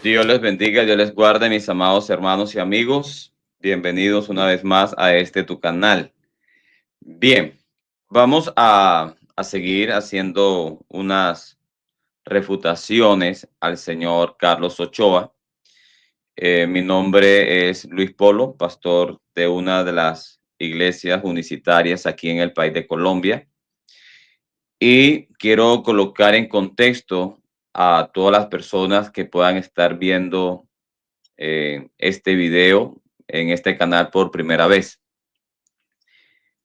Dios les bendiga, Dios les guarde, mis amados hermanos y amigos. Bienvenidos una vez más a este tu canal. Bien, vamos a seguir haciendo unas refutaciones al señor Carlos Ochoa. Mi nombre es Luis Polo, pastor de una de las iglesias unicitarias aquí en el país de Colombia. Y quiero colocar en contexto a todas las personas que puedan estar viendo este video en este canal por primera vez.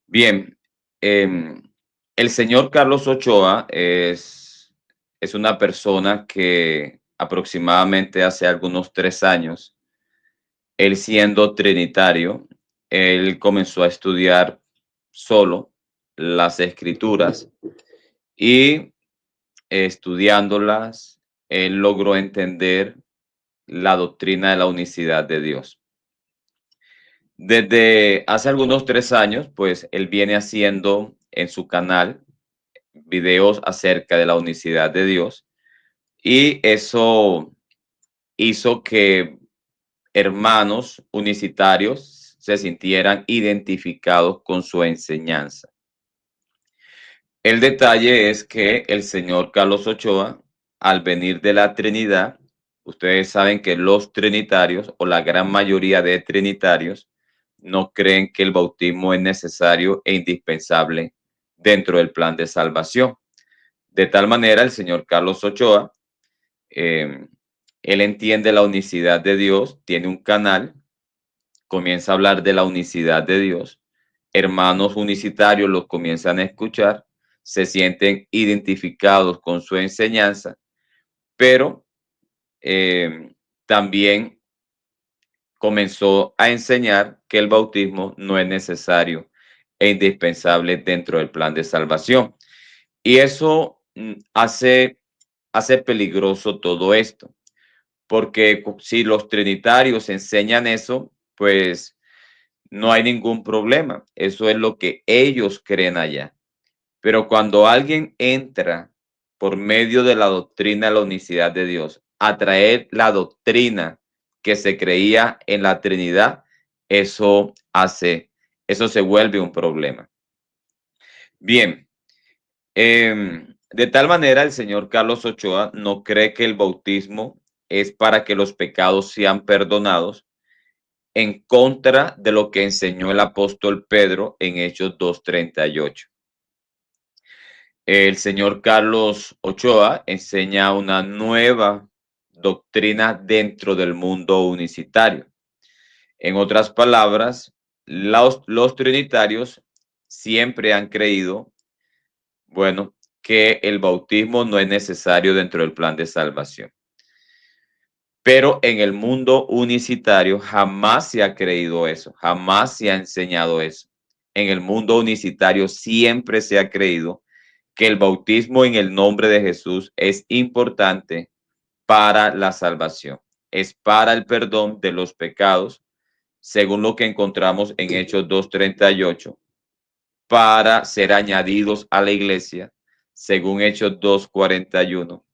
Bien, em, el señor Carlos Ochoa es una persona que aproximadamente hace algunos 3 años, él siendo trinitario, él comenzó a estudiar solo las escrituras y estudiándolas, él logró entender la doctrina de la unicidad de Dios. Desde hace algunos 3 años, pues él viene haciendo en su canal videos acerca de la unicidad de Dios y eso hizo que hermanos unicitarios se sintieran identificados con su enseñanza. El detalle es que el señor Carlos Ochoa, al venir de la Trinidad, ustedes saben que los trinitarios o la gran mayoría de trinitarios no creen que el bautismo es necesario e indispensable dentro del plan de salvación. De tal manera, el señor Carlos Ochoa, eh, él entiende la unicidad de Dios, tiene un canal, comienza a hablar de la unicidad de Dios, hermanos unicitarios los comienzan a escuchar, se sienten identificados con su enseñanza, pero también comenzó a enseñar que el bautismo no es necesario e indispensable dentro del plan de salvación. Y eso hace peligroso todo esto, porque si los trinitarios enseñan eso, pues no hay ningún problema. Eso es lo que ellos creen allá. Pero cuando alguien entra por medio de la doctrina de la unicidad de Dios a traer la doctrina que se creía en la Trinidad, eso se vuelve un problema. Bien, de tal manera el señor Carlos Ochoa no cree que el bautismo es para que los pecados sean perdonados, en contra de lo que enseñó el apóstol Pedro en Hechos 2:38. El señor Carlos Ochoa enseña una nueva doctrina dentro del mundo unicitario. En otras palabras, los trinitarios siempre han creído, bueno, que el bautismo no es necesario dentro del plan de salvación. Pero en el mundo unicitario jamás se ha creído eso, jamás se ha enseñado eso. En el mundo unicitario siempre se ha creído que el bautismo en el nombre de Jesús es importante para la salvación, es para el perdón de los pecados, según lo que encontramos en Hechos 2:38, para ser añadidos a la iglesia, según Hechos 2:41,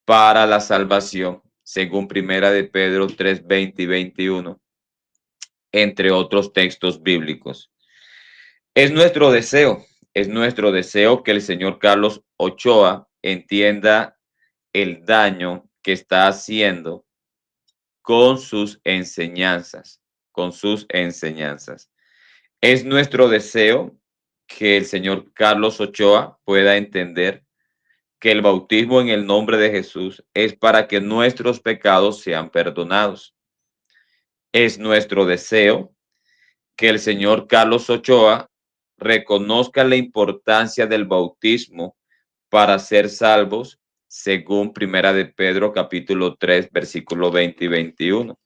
para la salvación, según Primera de Pedro 3:20 y 21, entre otros textos bíblicos. Es nuestro deseo, es nuestro deseo que el señor Carlos Ochoa entienda el daño que está haciendo con sus enseñanzas, con sus enseñanzas. Es nuestro deseo que el señor Carlos Ochoa pueda entender que el bautismo en el nombre de Jesús es para que nuestros pecados sean perdonados. Es nuestro deseo que el señor Carlos Ochoa reconozca la importancia del bautismo para ser salvos, según Primera de Pedro capítulo 3, versículo 20 y 21.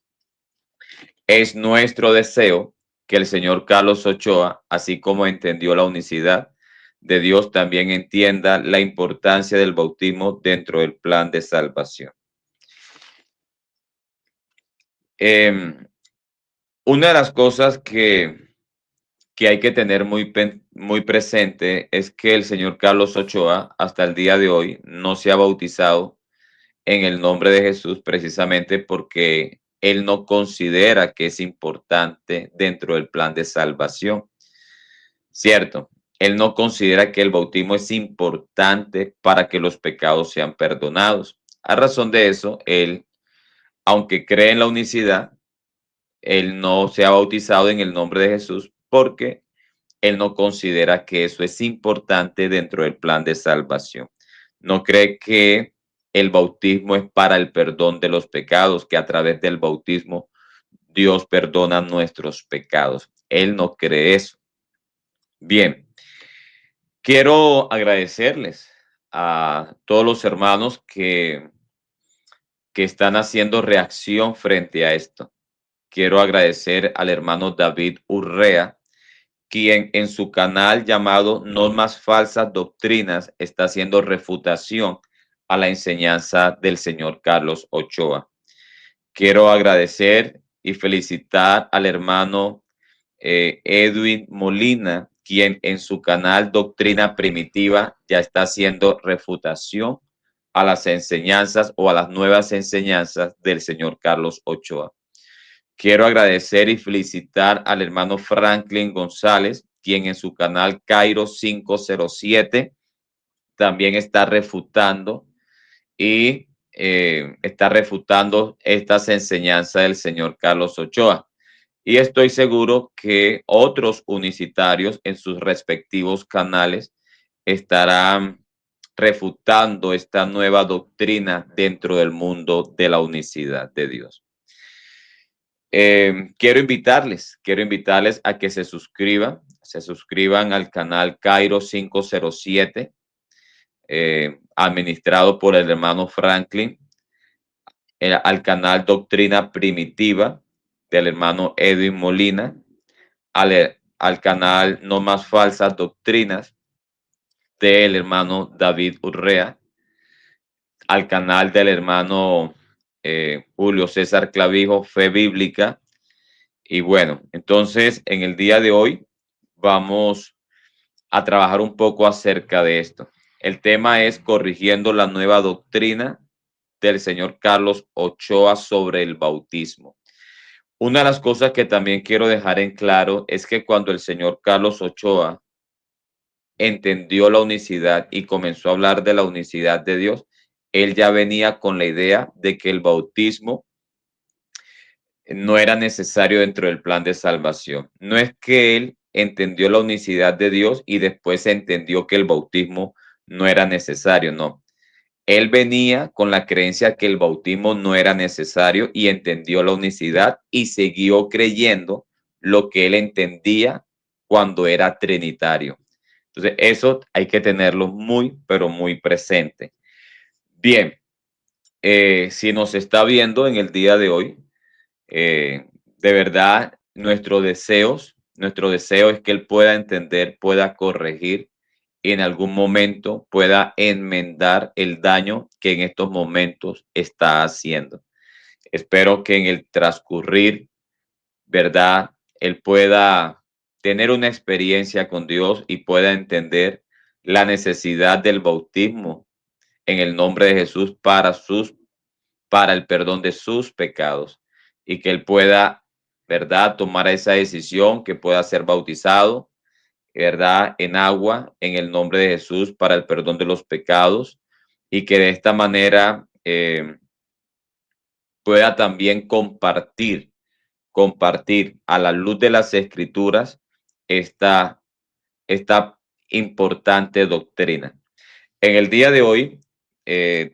Es nuestro deseo que el señor Carlos Ochoa, así como entendió la unicidad de Dios, también entienda la importancia del bautismo dentro del plan de salvación. Eh, una de las cosas que hay que tener muy presente es que el señor Carlos Ochoa hasta el día de hoy no se ha bautizado en el nombre de Jesús precisamente porque él no considera que es importante dentro del plan de salvación. Cierto, él no considera que el bautismo es importante para que los pecados sean perdonados. A razón de eso, él, aunque cree en la unicidad, él no se ha bautizado en el nombre de Jesús porque él no considera que eso es importante dentro del plan de salvación. No cree que el bautismo es para el perdón de los pecados, que a través del bautismo Dios perdona nuestros pecados. Él no cree eso. Bien, quiero agradecerles a todos los hermanos que están haciendo reacción frente a esto. Quiero agradecer al hermano David Urrea, quien en su canal llamado No Más Falsas Doctrinas está haciendo refutación a la enseñanza del señor Carlos Ochoa. Quiero agradecer y felicitar al hermano Edwin Molina, quien en su canal Doctrina Primitiva ya está haciendo refutación a las enseñanzas o a las nuevas enseñanzas del señor Carlos Ochoa. Quiero agradecer y felicitar al hermano Franklin González, quien en su canal Cairo 507 también está refutando y está refutando estas enseñanzas del señor Carlos Ochoa. Y estoy seguro que otros unicitarios en sus respectivos canales estarán refutando esta nueva doctrina dentro del mundo de la unicidad de Dios. Quiero invitarles a que se suscriban al canal Cairo 507, administrado por el hermano Franklin, al canal Doctrina Primitiva del hermano Edwin Molina, al canal No Más Falsas Doctrinas del hermano David Urrea, al canal del hermano Julio César Clavijo, Fe Bíblica. Y bueno, entonces en el día de hoy vamos a trabajar un poco acerca de esto. El tema es corrigiendo la nueva doctrina del señor Carlos Ochoa sobre el bautismo. Una de las cosas que también quiero dejar en claro es que cuando el señor Carlos Ochoa entendió la unicidad y comenzó a hablar de la unicidad de Dios, él ya venía con la idea de que el bautismo no era necesario dentro del plan de salvación. No es que él entendió la unicidad de Dios y después entendió que el bautismo no era necesario, no. Él venía con la creencia que el bautismo no era necesario y entendió la unicidad y siguió creyendo lo que él entendía cuando era trinitario. Entonces, eso hay que tenerlo muy, pero muy presente. Bien, si nos está viendo en el día de hoy, de verdad, nuestro deseo es que él pueda entender, pueda corregir y en algún momento pueda enmendar el daño que en estos momentos está haciendo. Espero que en el transcurrir, ¿verdad? Él pueda tener una experiencia con Dios y pueda entender la necesidad del bautismo en el nombre de Jesús para el perdón de sus pecados y que él pueda, ¿verdad?, tomar esa decisión, que pueda ser bautizado, ¿verdad?, en agua en el nombre de Jesús para el perdón de los pecados y que de esta manera pueda también compartir a la luz de las escrituras esta, esta importante doctrina. En el día de hoy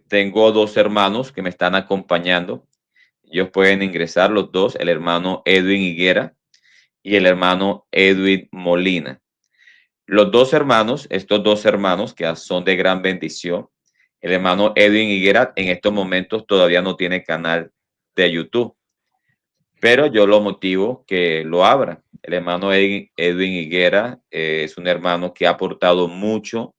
tengo dos hermanos que me están acompañando. Ellos pueden ingresar los dos, el hermano Edwin Higuera y el hermano Edwin Molina. Los dos hermanos, estos dos hermanos que son de gran bendición, el hermano Edwin Higuera en estos momentos todavía no tiene canal de YouTube, pero yo lo motivo que lo abra. El hermano Edwin Higuera es un hermano que ha aportado mucho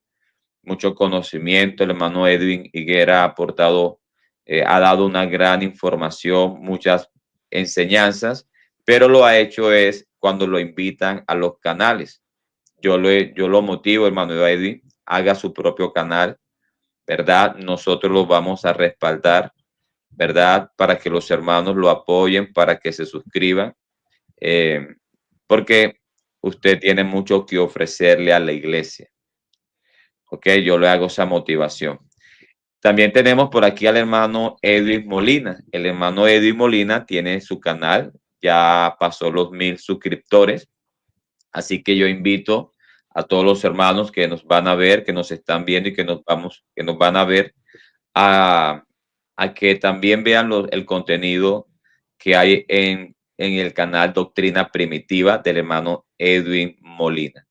conocimiento. El hermano Edwin Higuera ha dado una gran información, muchas enseñanzas, pero lo ha hecho es cuando lo invitan a los canales. Yo lo motivo, hermano Edwin, haga su propio canal, ¿verdad? Nosotros lo vamos a respaldar, ¿verdad? Para que los hermanos lo apoyen, para que se suscriban, eh, porque usted tiene mucho que ofrecerle a la iglesia. ¿Ok? Yo le hago esa motivación. También tenemos por aquí al hermano Edwin Molina. El hermano Edwin Molina tiene su canal, ya pasó los 1000 suscriptores. Así que yo invito a todos los hermanos que nos van a ver, que nos están viendo y que nos van a ver, a, a que también vean el contenido que hay en el canal Doctrina Primitiva del hermano Edwin Molina.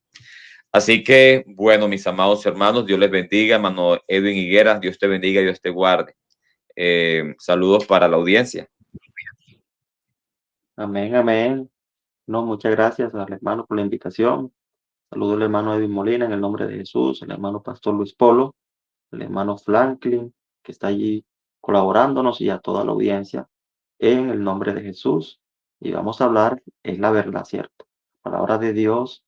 Así que, bueno, mis amados hermanos, Dios les bendiga, hermano Edwin Higuera, Dios te bendiga, Dios te guarde. Saludos para la audiencia. Amén, amén. No, muchas gracias al hermano por la invitación. Saludo al hermano Edwin Molina en el nombre de Jesús, el hermano Pastor Luis Polo, el hermano Franklin, que está allí colaborándonos, y a toda la audiencia en el nombre de Jesús. Y vamos a hablar, es la verdad, ¿cierto? La palabra de Dios,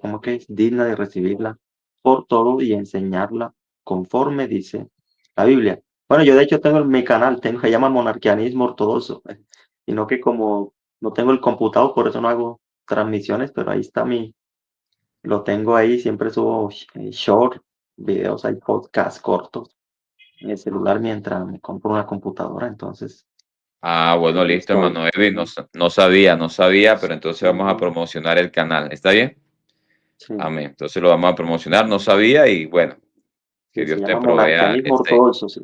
como que es digna de recibirla por todo y enseñarla conforme dice la Biblia. Bueno, yo de hecho tengo en mi canal, se llama Monarquianismo Ortodoxo, sino que como no tengo el computador, por eso no hago transmisiones, pero ahí está lo tengo ahí, siempre subo short, videos, hay podcasts cortos en el celular mientras me compro una computadora, entonces Ah, bueno, ahí listo, estoy. hermano Edwin. No sabía, pero entonces vamos a Sí, promocionar el canal. ¿Está bien? sí, Amén. Entonces lo vamos a promocionar. No sabía y bueno, que sí, se Dios te llama provea Monarquianismo Ortodoxo, sí.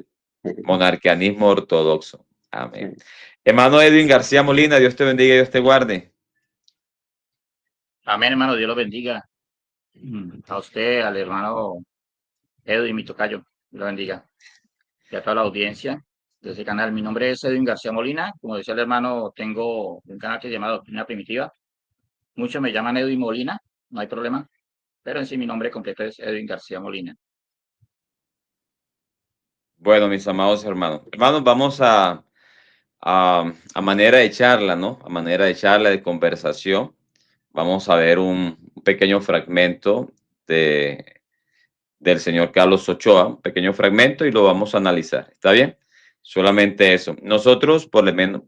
monarquianismo ortodoxo. Amén. Sí. Hermano Edwin García Molina, Dios te bendiga y Dios te guarde. Amén, hermano, Dios lo bendiga. A usted, al hermano Edwin, mi tocayo, Dios lo bendiga. Y a toda la audiencia de ese canal. Mi nombre es Edwin García Molina. Como decía el hermano, tengo un canal que se llama Doctrina Primitiva. Muchos me llaman Edwin Molina, no hay problema. Pero en sí mi nombre completo es Edwin García Molina. Bueno, mis amados hermanos. Hermanos, vamos a manera de charla, ¿no? A manera de charla, de conversación. Vamos a ver un pequeño fragmento del señor Carlos Ochoa, un pequeño fragmento y lo vamos a analizar. ¿Está bien? Solamente eso. Nosotros, por lo menos,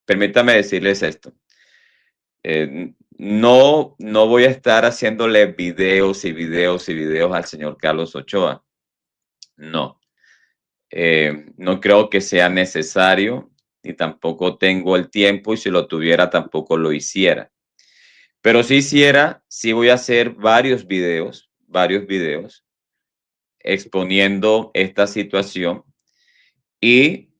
permítame decirles esto. No voy a estar haciéndole videos y videos y videos al señor Carlos Ochoa. No. No creo que sea necesario y tampoco tengo el tiempo y si lo tuviera tampoco lo hiciera. Pero si hiciera, sí voy a hacer varios videos exponiendo esta situación y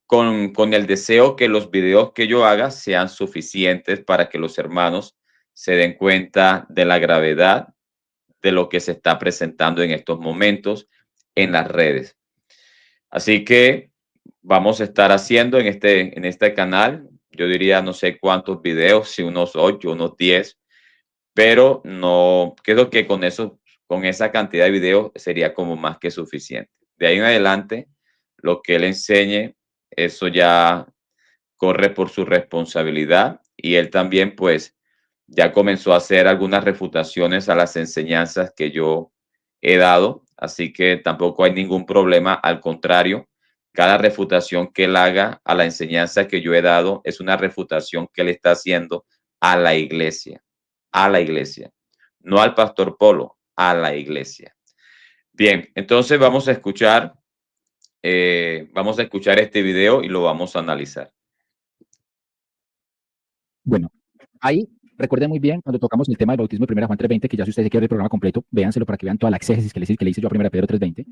con el deseo que los videos que yo haga sean suficientes para que los hermanos se den cuenta de la gravedad de lo que se está presentando en estos momentos en las redes. Así que vamos a estar haciendo en este canal, yo diría no sé cuántos videos, si unos 8, unos 10, pero no creo que con esa cantidad de videos sería como más que suficiente. De ahí en adelante, lo que él enseñe, eso ya corre por su responsabilidad y él también pues ya comenzó a hacer algunas refutaciones a las enseñanzas que yo he dado, así que tampoco hay ningún problema, al contrario, cada refutación que él haga a la enseñanza que yo he dado es una refutación que él está haciendo a la iglesia, no al pastor Polo, a la iglesia. Bien, entonces vamos a escuchar este video y lo vamos a analizar. Bueno, ahí recuerden muy bien cuando tocamos el tema del bautismo de 1 Juan 3:20, que ya si ustedes quieren el programa completo, véanselo para que vean toda la exégesis que le hice yo a 1 Pedro 3:20.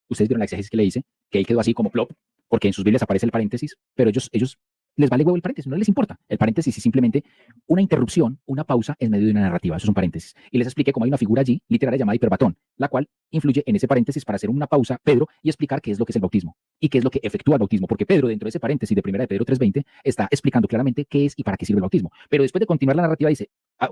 Ustedes vieron la exégesis que le hice, que ahí quedó así como plop, porque en sus Biblias aparece el paréntesis, pero ellos les vale huevo el paréntesis, no les importa. El paréntesis es simplemente una interrupción, una pausa en medio de una narrativa, eso es un paréntesis. Y les expliqué cómo hay una figura allí, literaria llamada hiperbatón, la cual influye en ese paréntesis para hacer una pausa, Pedro, y explicar qué es lo que es el bautismo y qué es lo que efectúa el bautismo, porque Pedro, dentro de ese paréntesis de 1 Pedro 3:20, está explicando claramente qué es y para qué sirve el bautismo. Pero después de continuar la narrativa dice,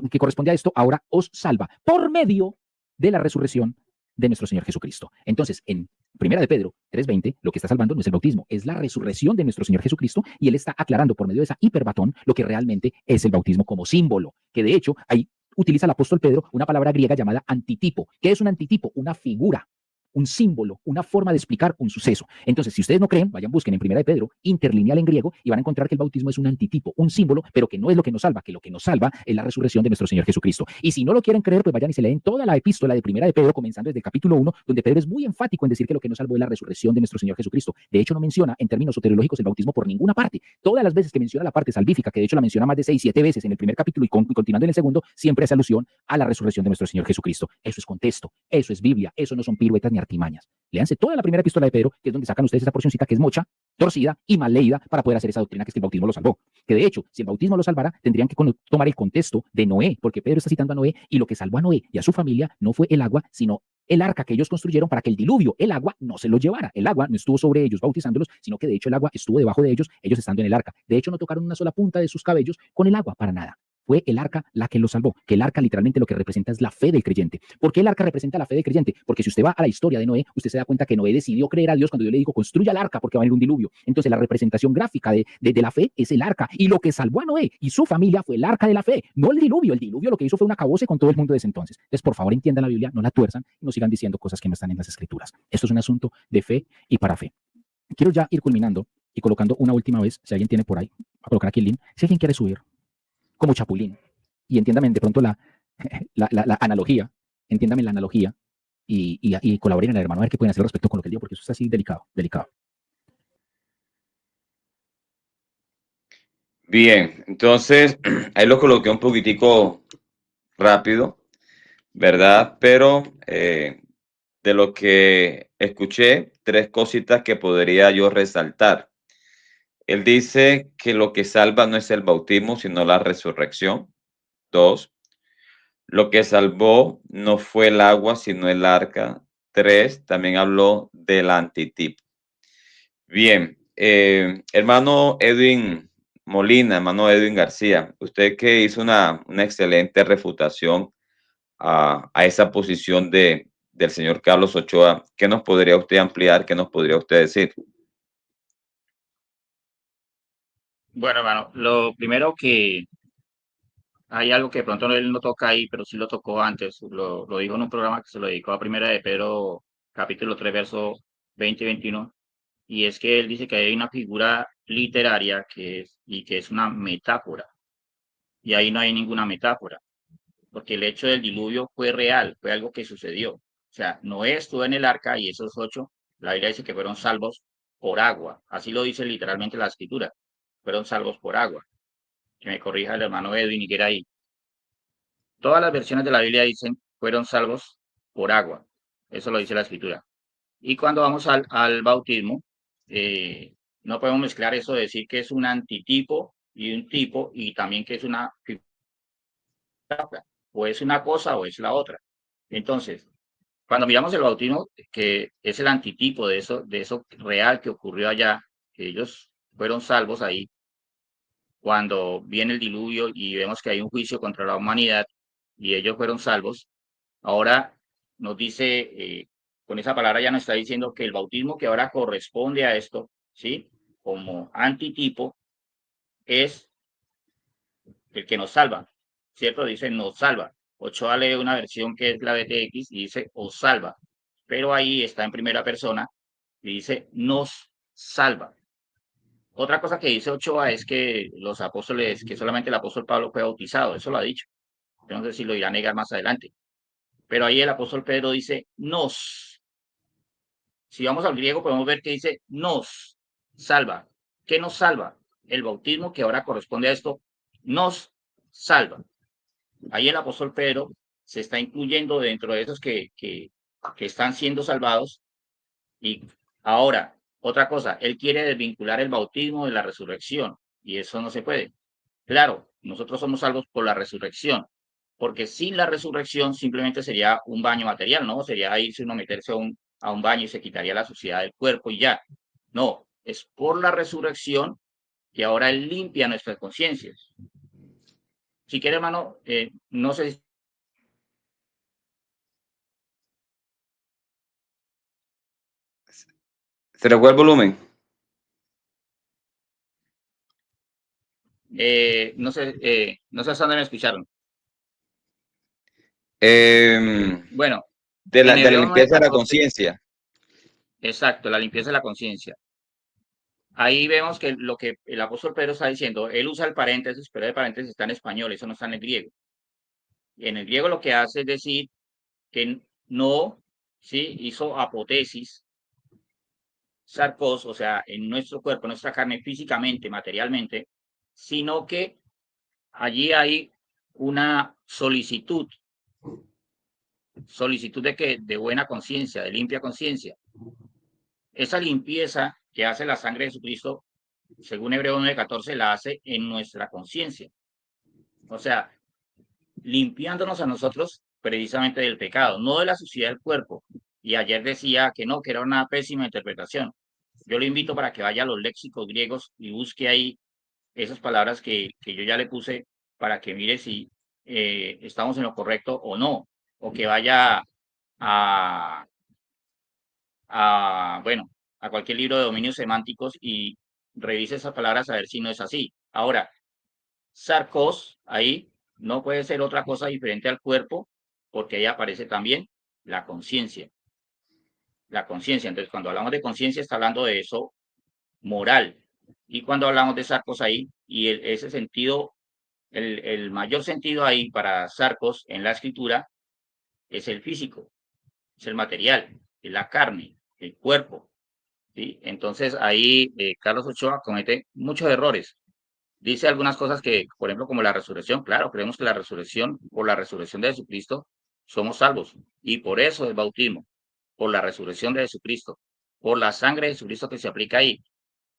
que corresponde a esto, ahora os salva por medio de la resurrección de nuestro Señor Jesucristo. Entonces, en 1 Pedro 3:20, lo que está salvando no es el bautismo, es la resurrección de nuestro Señor Jesucristo, y él está aclarando por medio de esa hiperbatón lo que realmente es el bautismo como símbolo, que de hecho hay utiliza el apóstol Pedro una palabra griega llamada antitipo. ¿Qué es un antitipo? Una figura, un símbolo, una forma de explicar un suceso. Entonces, si ustedes no creen, vayan, busquen en Primera de Pedro, interlineal en griego, y van a encontrar que el bautismo es un antitipo, un símbolo, pero que no es lo que nos salva, que lo que nos salva es la resurrección de nuestro Señor Jesucristo. Y si no lo quieren creer, pues vayan y se leen toda la epístola de Primera de Pedro, comenzando desde el capítulo 1, donde Pedro es muy enfático en decir que lo que nos salvó es la resurrección de nuestro Señor Jesucristo. De hecho, no menciona en términos soteriológicos el bautismo por ninguna parte. Todas las veces que menciona la parte salvífica, que de hecho la menciona más de 6, 7 veces en el primer capítulo y continuando en el segundo, siempre hace alusión a la resurrección de nuestro Señor Jesucristo. Eso es contexto, eso es Biblia, eso no son piruetas ni artimañas. Léanse toda la primera epístola de Pedro, que es donde sacan ustedes esa porcioncita que es mocha, torcida y mal leída para poder hacer esa doctrina que es que el bautismo lo salvó. Que de hecho, si el bautismo lo salvara, tendrían que tomar el contexto de Noé, porque Pedro está citando a Noé, y lo que salvó a Noé y a su familia no fue el agua, sino el arca que ellos construyeron para que el diluvio, el agua, no se lo llevara. El agua no estuvo sobre ellos bautizándolos, sino que de hecho el agua estuvo debajo de ellos, ellos estando en el arca. De hecho, no tocaron una sola punta de sus cabellos con el agua para nada. Fue el arca la que lo salvó, que el arca literalmente lo que representa es la fe del creyente. ¿Por qué el arca representa la fe del creyente? Porque si usted va a la historia de Noé, usted se da cuenta que Noé decidió creer a Dios cuando Dios le dijo, construya el arca porque va a venir un diluvio. Entonces la representación gráfica de la fe es el arca, y lo que salvó a Noé y su familia fue el arca de la fe, no el diluvio. El diluvio lo que hizo fue un acabose con todo el mundo de ese entonces. Entonces, por favor, entiendan la Biblia, no la tuerzan y no sigan diciendo cosas que no están en las escrituras. Esto es un asunto de fe y para fe. Quiero ya ir culminando y colocando una última vez, si alguien tiene por ahí, voy a colocar aquí el link, si alguien quiere subir como chapulín, y entiéndame de pronto la analogía, entiéndame la analogía y colaboren en el hermano a ver qué pueden hacer respecto con lo que él dijo, porque eso está así delicado. Bien, entonces ahí lo coloqué un poquitico rápido, ¿verdad? Pero de lo que escuché, 3 cositas que podría yo resaltar. Él dice que lo que salva no es el bautismo, sino la resurrección. 2, lo que salvó no fue el agua, sino el arca. 3, también habló del antitipo. Bien, hermano Edwin Molina, hermano Edwin García, usted que hizo una excelente refutación a esa posición del señor Carlos Ochoa, ¿qué nos podría usted ampliar? ¿Qué nos podría usted decir? Bueno, hermano, lo primero que hay algo que de pronto él no toca ahí, pero sí lo tocó antes, lo dijo en un programa que se lo dedicó a Primera de Pedro, capítulo 3, verso 20 y 21, y es que él dice que hay una figura literaria que es una metáfora, y ahí no hay ninguna metáfora, porque el hecho del diluvio fue real, fue algo que sucedió. O sea, Noé estuvo en el arca y esos 8, la Biblia dice que fueron salvos por agua, así lo dice literalmente la escritura, fueron salvos por agua. Que me corrija el hermano Edwin y que era ahí. Todas las versiones de la Biblia dicen fueron salvos por agua. Eso lo dice la escritura. Y cuando vamos al bautismo, no podemos mezclar eso de decir que es un antitipo y un tipo y también que es una figura. O es una cosa o es la otra. Entonces, cuando miramos el bautismo, que es el antitipo de eso real que ocurrió allá, que ellos fueron salvos ahí, cuando viene el diluvio y vemos que hay un juicio contra la humanidad y ellos fueron salvos, ahora nos dice, con esa palabra ya nos está diciendo que el bautismo que ahora corresponde a esto, ¿sí? Como antitipo, es el que nos salva, ¿cierto? Dice nos salva. Ochoa lee una versión que es la BTX y dice os salva, pero ahí está en primera persona y dice nos salva. Otra cosa que dice Ochoa es que los apóstoles, que solamente el apóstol Pablo fue bautizado, eso lo ha dicho. Yo no sé si lo irá a negar más adelante. Pero ahí el apóstol Pedro dice nos. Si vamos al griego podemos ver que dice nos salva. ¿Qué nos salva? El bautismo que ahora corresponde a esto nos salva. Ahí el apóstol Pedro se está incluyendo dentro de esos que están siendo salvados. Y ahora, otra cosa, él quiere desvincular el bautismo de la resurrección y eso no se puede. Claro, nosotros somos salvos por la resurrección, porque sin la resurrección simplemente sería un baño material, ¿no? Sería irse uno a meterse a un baño y se quitaría la suciedad del cuerpo y ya. No, es por la resurrección que ahora él limpia nuestras conciencias. Si quiere, hermano, no sé. ¿Se le fue el volumen? No sé hasta dónde me escucharon. Bueno, De la en Hebreos limpieza de la 9:14, conciencia. exacto, la limpieza de la conciencia. Ahí vemos que lo que el apóstol Pedro está diciendo, él usa el paréntesis, pero el paréntesis está en español, eso no está en el griego. Y en el griego lo que hace es decir que no, ¿sí? Hizo apotesis, sarcos, o sea, en nuestro cuerpo, nuestra carne, físicamente, materialmente, sino que allí hay una solicitud de que de buena conciencia, de limpia conciencia. Esa limpieza que hace la sangre de Jesucristo, según Hebreos 9:14, la hace en nuestra conciencia. O sea, limpiándonos a nosotros precisamente del pecado, no de la suciedad del cuerpo. Y ayer decía que no, que era una pésima interpretación. Yo lo invito para que vaya a los léxicos griegos y busque ahí esas palabras que yo ya le puse para que mire si estamos en lo correcto o no, o que vaya a, bueno, a cualquier libro de dominios semánticos y revise esas palabras a ver si no es así. Ahora, sarcos, ahí no puede ser otra cosa diferente al cuerpo, porque ahí aparece también la conciencia. La conciencia, entonces cuando hablamos de conciencia está hablando de eso moral. Y cuando hablamos de sarcos ahí, y ese sentido, el mayor sentido ahí para sarcos en la escritura es el físico, es el material, es la carne, el cuerpo. ¿Sí? Entonces ahí Carlos Ochoa comete muchos errores. Dice algunas cosas que, por ejemplo, como la resurrección, claro, creemos que la resurrección, por la resurrección de Jesucristo, somos salvos. Y por eso el bautismo, por la resurrección de Jesucristo, por la sangre de Jesucristo que se aplica ahí.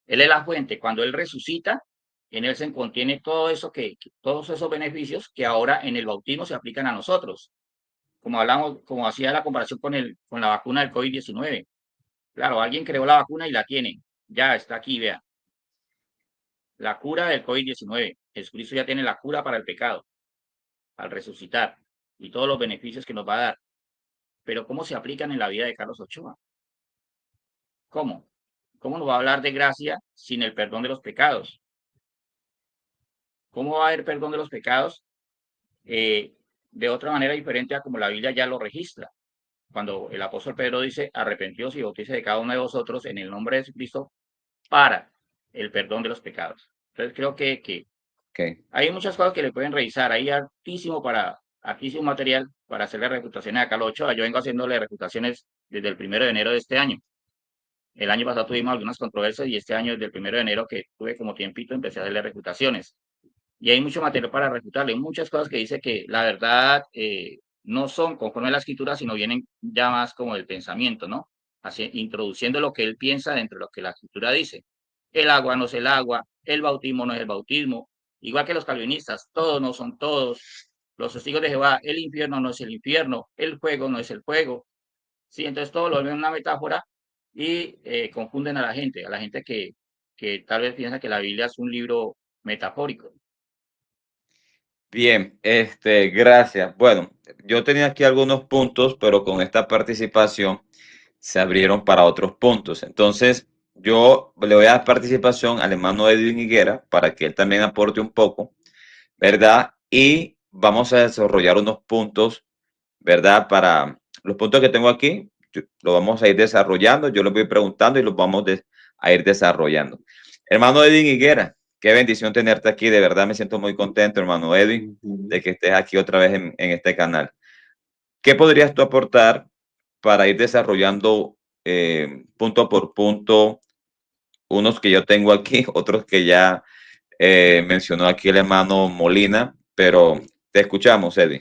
Él es la fuente. Cuando Él resucita, en Él se contiene todo eso todos esos beneficios que ahora en el bautismo se aplican a nosotros. Como hablamos, como hacía la comparación con la vacuna del COVID-19. Claro, alguien creó la vacuna y la tiene. Ya está aquí, vea. La cura del COVID-19. Jesucristo ya tiene la cura para el pecado al resucitar y todos los beneficios que nos va a dar. Pero ¿cómo se aplican en la vida de Carlos Ochoa? ¿Cómo? ¿Cómo nos va a hablar de gracia sin el perdón de los pecados? ¿Cómo va a haber perdón de los pecados de otra manera diferente a como la Biblia ya lo registra? Cuando el apóstol Pedro dice, arrepentíos y bautícese de cada uno de vosotros en el nombre de Jesucristo para el perdón de los pecados. Entonces creo que Okay. hay muchas cosas que le pueden revisar. Hay altísimo material para hacerle refutaciones a Carlos Ochoa. Yo vengo haciéndole refutaciones desde el 1 de enero de este año. El año pasado tuvimos algunas controversias y este año, desde el 1 de enero que tuve como tiempito, empecé a hacerle refutaciones. Y hay mucho material para refutarle. Muchas cosas que dice que la verdad no son conforme a la escritura, sino vienen ya más como del pensamiento, ¿no? Así, introduciendo lo que él piensa dentro de lo que la escritura dice. El agua no es el agua, el bautismo no es el bautismo, igual que los calvinistas, todos no son todos. Los testigos de Jehová, el infierno no es el infierno, el fuego no es el fuego. Sí, entonces todo lo ven una metáfora y confunden a la gente que tal vez piensa que la Biblia es un libro metafórico. Bien, gracias. Bueno, yo tenía aquí algunos puntos, pero con esta participación se abrieron para otros puntos. Entonces, yo le voy a dar participación al hermano Edwin Higuera para que él también aporte un poco, ¿verdad? Y vamos a desarrollar unos puntos, ¿verdad? Para los puntos que tengo aquí, lo vamos a ir desarrollando. Yo los voy preguntando y los vamos a ir desarrollando. Hermano Edwin Higuera, qué bendición tenerte aquí. De verdad me siento muy contento, hermano Edwin, de que estés aquí otra vez en este canal. ¿Qué podrías tú aportar para ir desarrollando punto por punto? Unos que yo tengo aquí, otros que ya mencionó aquí el hermano Molina, pero te escuchamos, Edwin.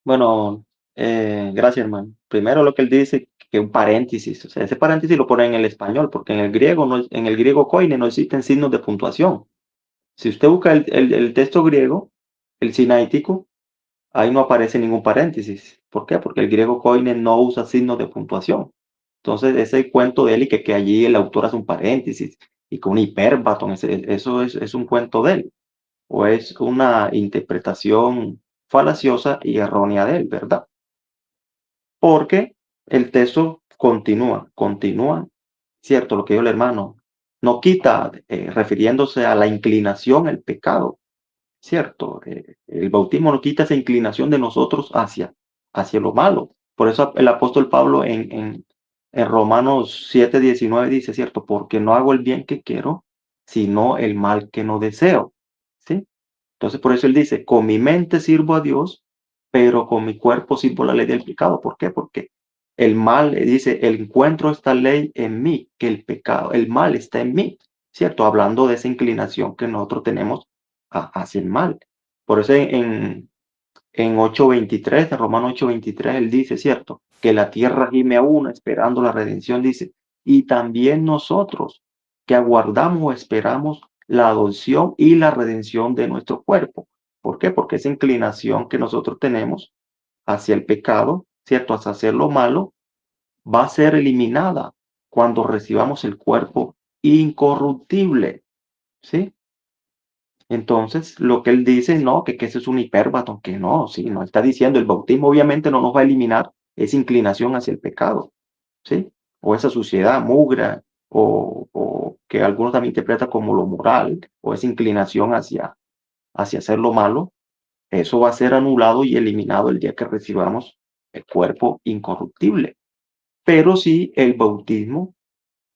Bueno, gracias, hermano. Primero lo que él dice, que un paréntesis, o sea, ese paréntesis lo pone en el español, porque en el griego, no, en el griego koine no existen signos de puntuación. Si usted busca el texto griego, el sinaítico, ahí no aparece ningún paréntesis. ¿Por qué? Porque el griego koine no usa signos de puntuación. Entonces, ese cuento de él y que allí el autor hace un paréntesis y con un hipérbaton, eso es un cuento de él, o es una interpretación falaciosa y errónea de él, ¿verdad? Porque el texto continúa, cierto, lo que dijo el hermano, no quita, refiriéndose a la inclinación, el pecado. ¿cierto? El bautismo nos quita esa inclinación de nosotros hacia lo malo. Por eso el apóstol Pablo en Romanos 7:19 dice, ¿cierto? Porque no hago el bien que quiero, sino el mal que no deseo, ¿sí? Entonces por eso él dice, con mi mente sirvo a Dios, pero con mi cuerpo sirvo la ley del pecado. ¿Por qué? Porque el mal, dice, el encuentro esta ley en mí, que el pecado, el mal está en mí, ¿cierto? Hablando de esa inclinación que nosotros tenemos hacia el mal. Por eso en 8:23, en Romanos 8:23, él dice, ¿cierto? Que la tierra gime aún esperando la redención, dice, y también nosotros que aguardamos o esperamos la adopción y la redención de nuestro cuerpo. ¿Por qué? Porque esa inclinación que nosotros tenemos hacia el pecado, ¿cierto? Hacia hacer lo malo, va a ser eliminada cuando recibamos el cuerpo incorruptible, ¿sí? Entonces, lo que él dice, no, que eso es un hipérbato, que no, sí, no está diciendo, el bautismo obviamente no nos va a eliminar esa inclinación hacia el pecado, ¿sí? O esa suciedad, mugre, o que algunos también interpretan como lo moral, o esa inclinación hacia hacer lo malo, eso va a ser anulado y eliminado el día que recibamos el cuerpo incorruptible. Pero sí el bautismo,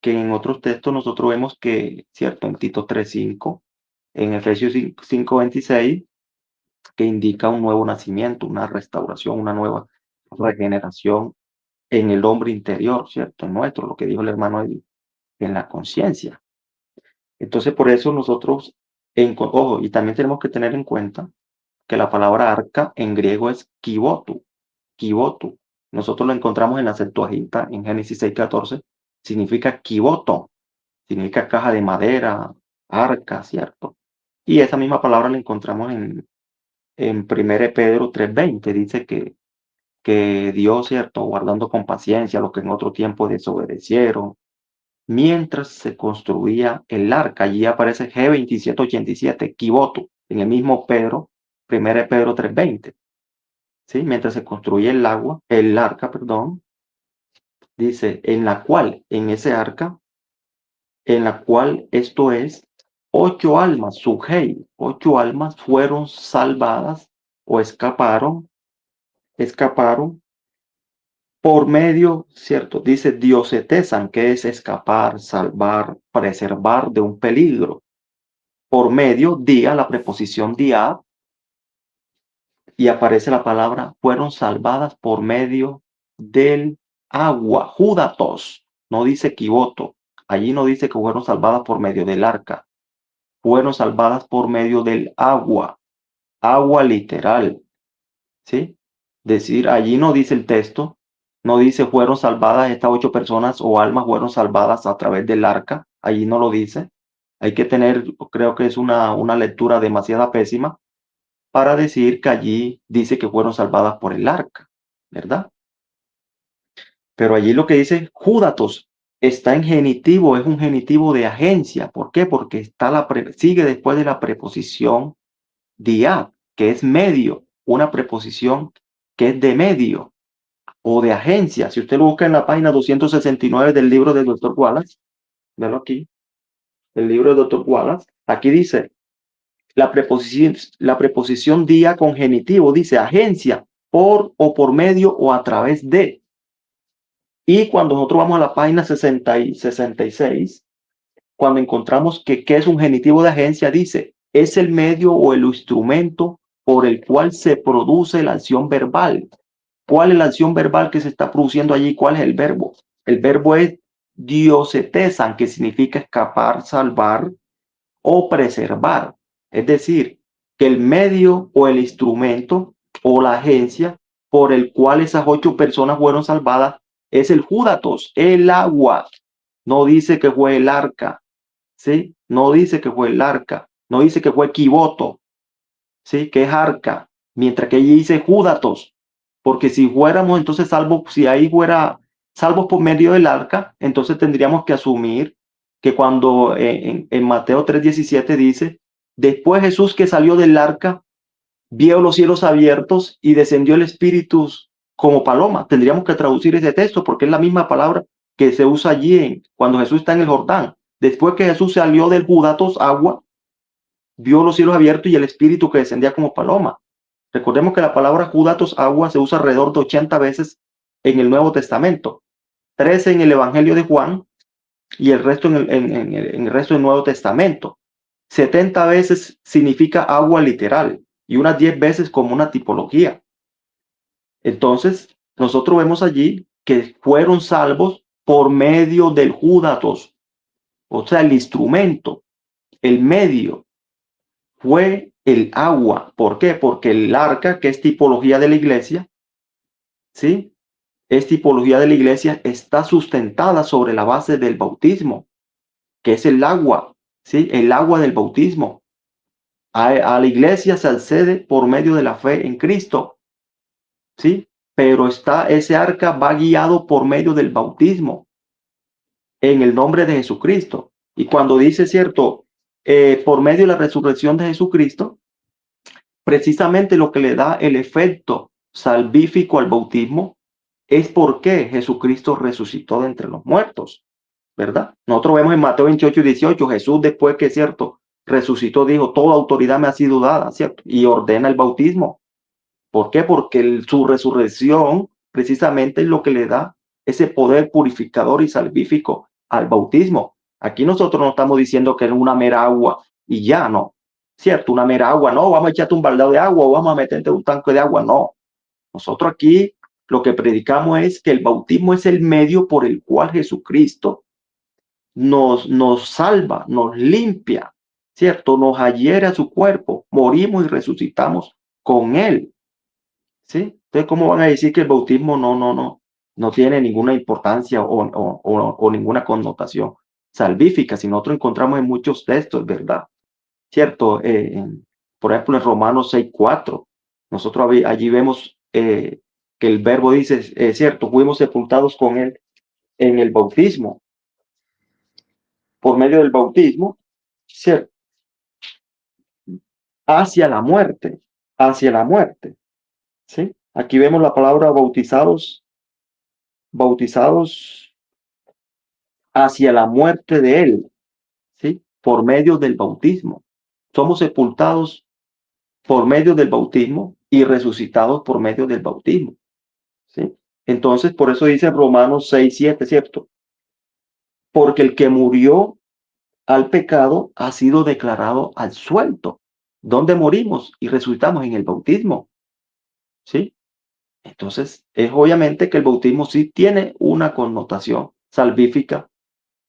que en otros textos nosotros vemos que, cierto, en Tito 3:5, en Efesios 5:26, que indica un nuevo nacimiento, una restauración, una nueva regeneración en el hombre interior, ¿cierto? En nuestro, lo que dijo el hermano Eddie, en la conciencia. Entonces, por eso nosotros, ojo, y también tenemos que tener en cuenta que la palabra arca en griego es kibotu, kibotu. Nosotros lo encontramos en la Septuaginta, en Génesis 6:14, significa kiboto, significa caja de madera, arca, ¿cierto? Y esa misma palabra la encontramos en 1 Pedro 3:20, dice que Dios, ¿cierto? Guardando con paciencia a los que en otro tiempo desobedecieron, mientras se construía el arca. Allí aparece G2787, Kiboto, en el mismo Pedro, 1 Pedro 3:20, ¿sí? Mientras se construye el arca, perdón, dice, en ese arca, en la cual esto es, 8 almas, Sugei, 8 almas fueron salvadas o escaparon por medio, ¿cierto? Dice diosetesan, que es escapar, salvar, preservar de un peligro. Por medio, día, la preposición día, y aparece la palabra, fueron salvadas por medio del agua, judatos, no dice kiboto, allí no dice que fueron salvadas por medio del arca, fueron salvadas por medio del agua, agua literal, ¿sí? Decir, allí no dice el texto, no dice fueron salvadas estas 8 personas o almas fueron salvadas a través del arca, allí no lo dice. Hay que tener, creo que es una lectura demasiado pésima para decir que allí dice que fueron salvadas por el arca, ¿verdad? Pero allí lo que dice Júdatos está en genitivo, es un genitivo de agencia. ¿Por qué? Porque sigue después de la preposición diad, que es medio, una preposición que es de medio o de agencia. Si usted lo busca en la página 269 del libro del Dr. Wallace, véalo aquí, el libro del Dr. Wallace, aquí dice la preposición día con genitivo, dice agencia, por o por medio o a través de. Y cuando nosotros vamos a la página 60 y 66, cuando encontramos que qué es un genitivo de agencia, dice, es el medio o el instrumento por el cual se produce la acción verbal. ¿Cuál es la acción verbal que se está produciendo allí? ¿Cuál es el verbo? El verbo es diosetesan, que significa escapar, salvar o preservar. Es decir, que el medio o el instrumento o la agencia por el cual esas 8 personas fueron salvadas es el Júdatos, el agua. No dice que fue el arca, ¿sí? No dice que fue el arca, no dice que fue Kiboto, ¿sí? Que es arca, mientras que ella dice Júdatos, porque si fuéramos entonces salvos, si ahí fuera salvos por medio del arca, entonces tendríamos que asumir que cuando en Mateo 3:17 dice, después Jesús que salió del arca, vio los cielos abiertos y descendió el Espíritu como paloma. Tendríamos que traducir ese texto porque es la misma palabra que se usa allí cuando Jesús está en el Jordán. Después que Jesús salió del Judatos, agua, vio los cielos abiertos y el Espíritu que descendía como paloma. Recordemos que la palabra judatos, agua, se usa alrededor de 80 veces en el Nuevo Testamento, 13 en el Evangelio de Juan y el resto en el resto del Nuevo Testamento. 70 veces significa agua literal y unas 10 veces como una tipología. Entonces, nosotros vemos allí que fueron salvos por medio del judatos, o sea, el instrumento, el medio fue el agua. ¿Por qué? Porque el arca, que es tipología de la iglesia, ¿sí? Es tipología de la iglesia, está sustentada sobre la base del bautismo, que es el agua, ¿sí? El agua del bautismo. A la iglesia se accede por medio de la fe en Cristo, ¿sí? Pero ese arca va guiado por medio del bautismo en el nombre de Jesucristo. Y cuando dice, cierto, por medio de la resurrección de Jesucristo, precisamente lo que le da el efecto salvífico al bautismo es porque Jesucristo resucitó de entre los muertos, ¿verdad? Nosotros vemos en Mateo 28 y 18, Jesús después que, cierto, resucitó, dijo, toda autoridad me ha sido dada, ¿cierto? Y ordena el bautismo. ¿Por qué? Porque su resurrección precisamente es lo que le da ese poder purificador y salvífico al bautismo. Aquí nosotros no estamos diciendo que es una mera agua y ya, no. ¿Cierto? Una mera agua, no, vamos a echarte un baldado de agua o vamos a meterte un tanque de agua, no. Nosotros aquí lo que predicamos es que el bautismo es el medio por el cual Jesucristo nos salva, nos limpia, ¿cierto? Nos adhiere a su cuerpo, morimos y resucitamos con él, ¿sí? Entonces, ¿cómo van a decir que el bautismo no tiene ninguna importancia o ninguna connotación salvífica? Si nosotros encontramos en muchos textos, ¿verdad? ¿Cierto? Por ejemplo, en Romanos 6:4, nosotros allí vemos que el verbo dice, cierto, fuimos sepultados con él en el bautismo, por medio del bautismo, ¿cierto? Hacia la muerte, ¿sí? Aquí vemos la palabra bautizados hacia la muerte de él, ¿sí? Por medio del bautismo. Somos sepultados por medio del bautismo y resucitados por medio del bautismo, ¿sí? Entonces, por eso dice Romanos 6:7, ¿cierto? Porque el que murió al pecado ha sido declarado absuelto. ¿Dónde morimos y resucitamos? En el bautismo, ¿sí? Entonces, es obviamente que el bautismo sí tiene una connotación salvífica.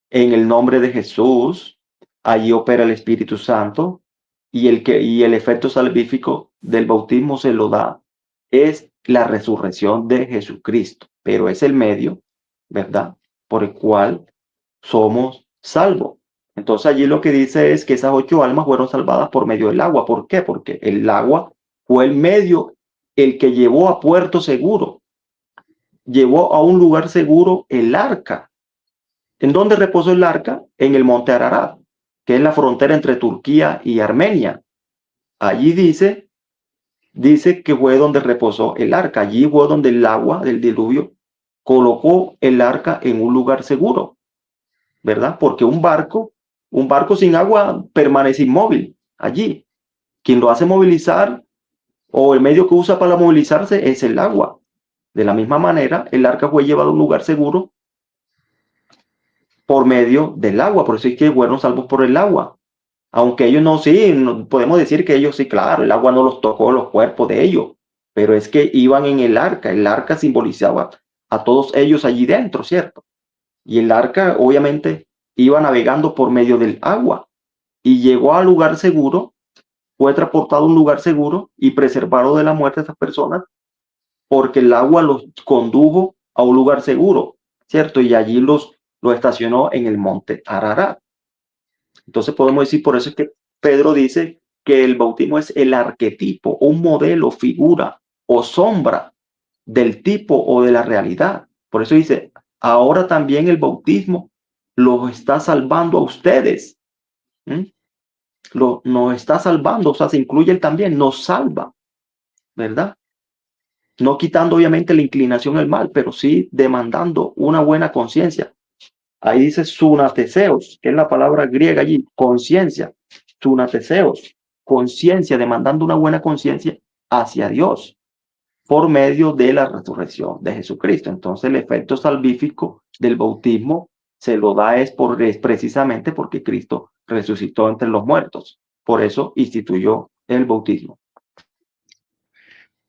En el nombre de Jesús, allí opera el Espíritu Santo y el efecto salvífico del bautismo se lo da es la resurrección de Jesucristo, pero es el medio, ¿verdad? Por el cual somos salvos. Entonces allí lo que dice es que esas 8 almas fueron salvadas por medio del agua. ¿Por qué? Porque el agua fue el medio, el que llevó a puerto seguro, llevó a un lugar seguro el arca. ¿En dónde reposó el arca? En el monte Ararat, que es la frontera entre Turquía y Armenia. Allí dice que fue donde reposó el arca. Allí fue donde el agua del diluvio colocó el arca en un lugar seguro, ¿verdad? Porque un barco sin agua permanece inmóvil allí. Quien lo hace movilizar o el medio que usa para movilizarse es el agua. De la misma manera, el arca fue llevado a un lugar seguro por medio del agua. Por eso es que fueron salvos por el agua. Aunque ellos podemos decir que ellos sí, claro, el agua no los tocó los cuerpos de ellos, pero es que iban en el arca simbolizaba a todos ellos allí dentro, ¿cierto? Y el arca obviamente iba navegando por medio del agua y llegó al lugar seguro, fue transportado a un lugar seguro y preservado de la muerte de esas personas porque el agua los condujo a un lugar seguro, ¿cierto? Y allí los estacionó en el monte Ararat. Entonces podemos decir, por eso es que Pedro dice que el bautismo es el arquetipo, un modelo, figura o sombra del tipo o de la realidad. Por eso dice, ahora también el bautismo los está salvando a ustedes. Nos está salvando, o sea, se incluye él también, nos salva, ¿verdad? No quitando obviamente la inclinación al mal, pero sí demandando una buena conciencia. Ahí dice sunateseos, que es la palabra griega allí, conciencia, sunateseos. conciencia, demandando una buena conciencia hacia Dios por medio de la resurrección de Jesucristo. Entonces el efecto salvífico del bautismo se lo da es precisamente porque Cristo resucitó entre los muertos. Por eso instituyó el bautismo.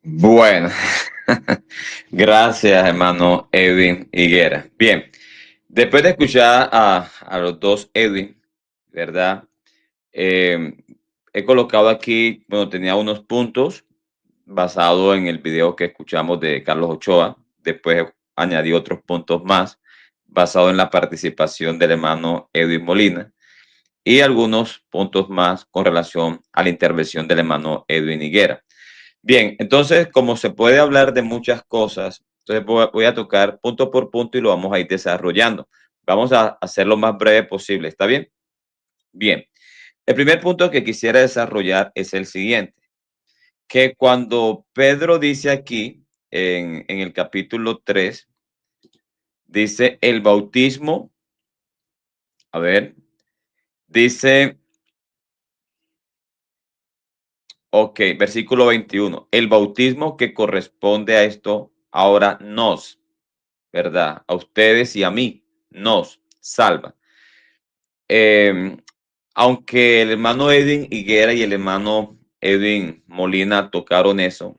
Bueno, gracias, hermano Edwin Higuera. Bien, después de escuchar a los dos Edwin, ¿verdad? He colocado aquí, bueno, tenía unos puntos basado en el video que escuchamos de Carlos Ochoa. Después añadí otros puntos más basado en la participación del hermano Edwin Molina y algunos puntos más con relación a la intervención del hermano Edwin Higuera. Bien, entonces, como se puede hablar de muchas cosas, entonces voy a tocar punto por punto y lo vamos a ir desarrollando. Vamos a hacer lo más breve posible, ¿está bien? Bien, el primer punto que quisiera desarrollar es el siguiente, que cuando Pedro dice aquí, en el capítulo 3, dice el bautismo, a ver, dice, ok, versículo 21, el bautismo que corresponde a esto ahora nos, ¿verdad? A ustedes y a mí, nos salva. Aunque el hermano Edwin Higuera y el hermano Edwin Molina tocaron eso,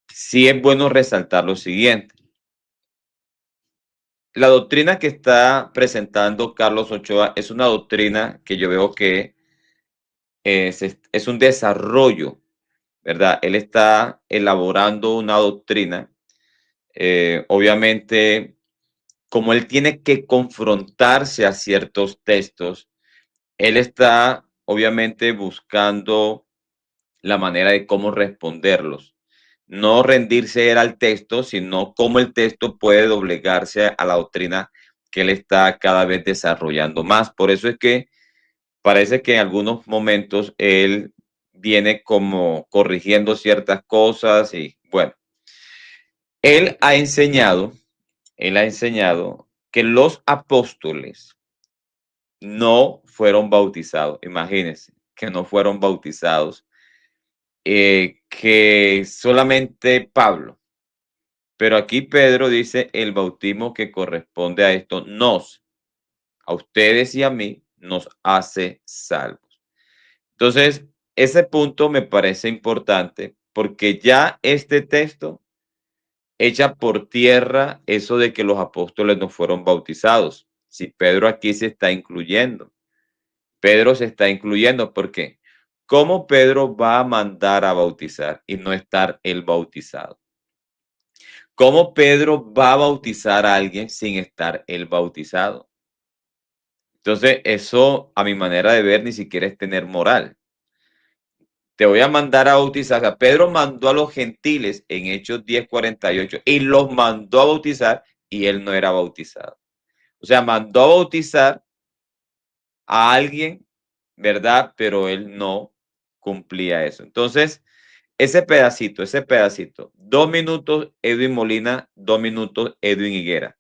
sí es bueno resaltar lo siguiente. La doctrina que está presentando Carlos Ochoa es una doctrina que yo veo que es un desarrollo, ¿verdad? Él está elaborando una doctrina, obviamente, como él tiene que confrontarse a ciertos textos, él está obviamente buscando la manera de cómo responderlos. No rendirse él al texto, sino cómo el texto puede doblegarse a la doctrina que él está cada vez desarrollando más. Por eso es que parece que en algunos momentos él viene como corrigiendo ciertas cosas y bueno, él ha enseñado, que los apóstoles no fueron bautizados. Imagínense que no fueron bautizados, que solamente Pablo. Pero aquí Pedro dice el bautismo que corresponde a esto a ustedes y a mí, nos hace salvos. Entonces, ese punto me parece importante porque ya este texto echa por tierra eso de que los apóstoles no fueron bautizados. Si Pedro aquí se está incluyendo. Pedro se está incluyendo, ¿por qué? ¿Cómo Pedro va a mandar a bautizar y no estar él bautizado? ¿Cómo Pedro va a bautizar a alguien sin estar él bautizado? Entonces, eso a mi manera de ver ni siquiera es tener moral. Te voy a mandar a bautizar. O sea, Pedro mandó a los gentiles en Hechos 10:48 y los mandó a bautizar y él no era bautizado. O sea, mandó a bautizar a alguien, ¿verdad? Pero él no cumplía eso. Entonces, ese pedacito, 2 minutos Edwin Molina, 2 minutos Edwin Higuera.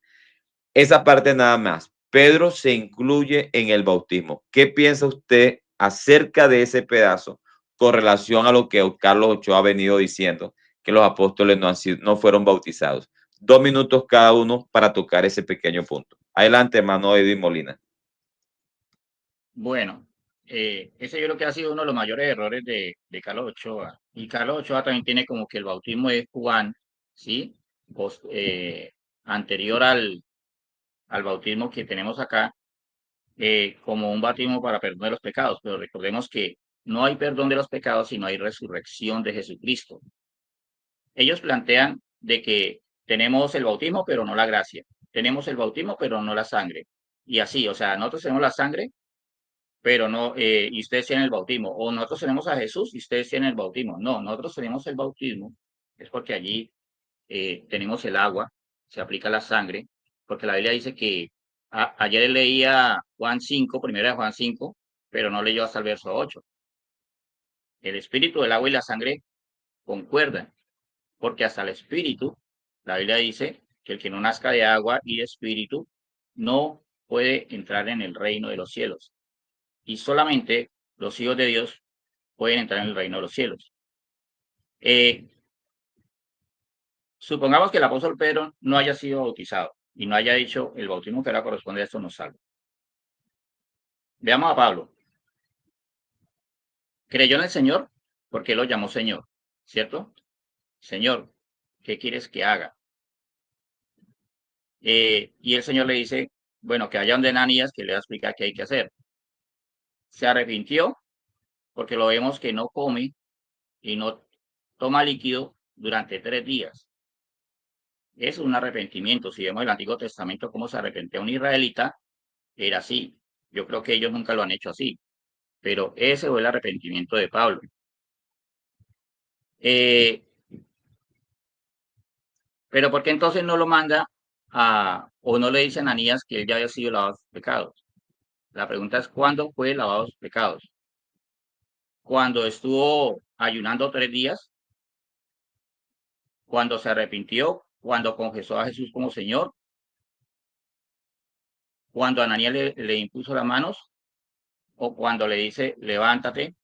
Esa parte nada más. Pedro se incluye en el bautismo. ¿Qué piensa usted acerca de ese pedazo con relación a lo que Carlos Ochoa ha venido diciendo, que los apóstoles no fueron bautizados? 2 minutos cada uno para tocar ese pequeño punto. Adelante, hermano Edwin Molina. Bueno, ese yo creo que ha sido uno de los mayores errores de Carlos Ochoa. Y Carlos Ochoa también tiene como que el bautismo es Juan, ¿sí? Anterior al bautismo que tenemos acá, como un bautismo para perdón de los pecados. Pero recordemos que no hay perdón de los pecados si no hay resurrección de Jesucristo. Ellos plantean de que tenemos el bautismo, pero no la gracia. Tenemos el bautismo, pero no la sangre. Y así, o sea, nosotros tenemos la sangre, pero no, y ustedes tienen el bautismo, o nosotros tenemos a Jesús y ustedes tienen el bautismo. No, nosotros tenemos el bautismo, es porque allí tenemos el agua, se aplica la sangre, porque la Biblia dice que ayer leía Juan 5, primera de Juan 5, pero no leyó hasta el verso 8. El espíritu, el agua y la sangre concuerdan, porque hasta el espíritu, la Biblia dice que el que no nazca de agua y de espíritu no puede entrar en el reino de los cielos. Y solamente los hijos de Dios pueden entrar en el reino de los cielos. Supongamos que el apóstol Pedro no haya sido bautizado y no haya dicho el bautismo que ahora corresponde a esto nos salva. Veamos a Pablo. Creyó en el Señor porque él lo llamó Señor, ¿cierto? Señor, ¿qué quieres que haga? Y el Señor le dice, bueno, que haya donde Ananías que le va a explicar qué hay que hacer. Se arrepintió porque lo vemos que no come y no toma líquido durante 3 días. Es un arrepentimiento. Si vemos el Antiguo Testamento cómo se arrepentía un israelita, era así. Yo creo que ellos nunca lo han hecho así, pero ese fue el arrepentimiento de Pablo. Pero ¿por qué entonces no lo manda o no le dice a Ananías que él ya había sido lavado de sus pecados? La pregunta es, ¿cuándo fue lavado de sus pecados? Cuando estuvo ayunando 3 días, cuando se arrepintió, cuando confesó a Jesús como Señor, cuando Ananías le impuso las manos, o cuando le dice, levántate,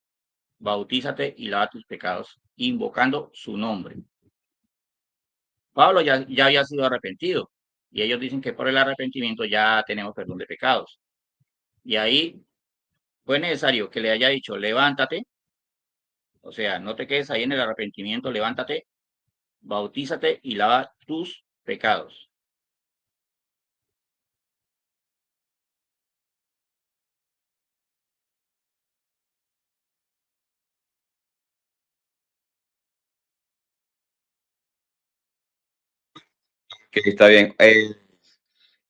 bautízate y lava tus pecados, invocando su nombre. Pablo ya había sido arrepentido, y ellos dicen que por el arrepentimiento ya tenemos perdón de pecados. Y ahí fue necesario que le haya dicho, levántate, o sea, no te quedes ahí en el arrepentimiento, levántate, bautízate y lava tus pecados. Que está bien.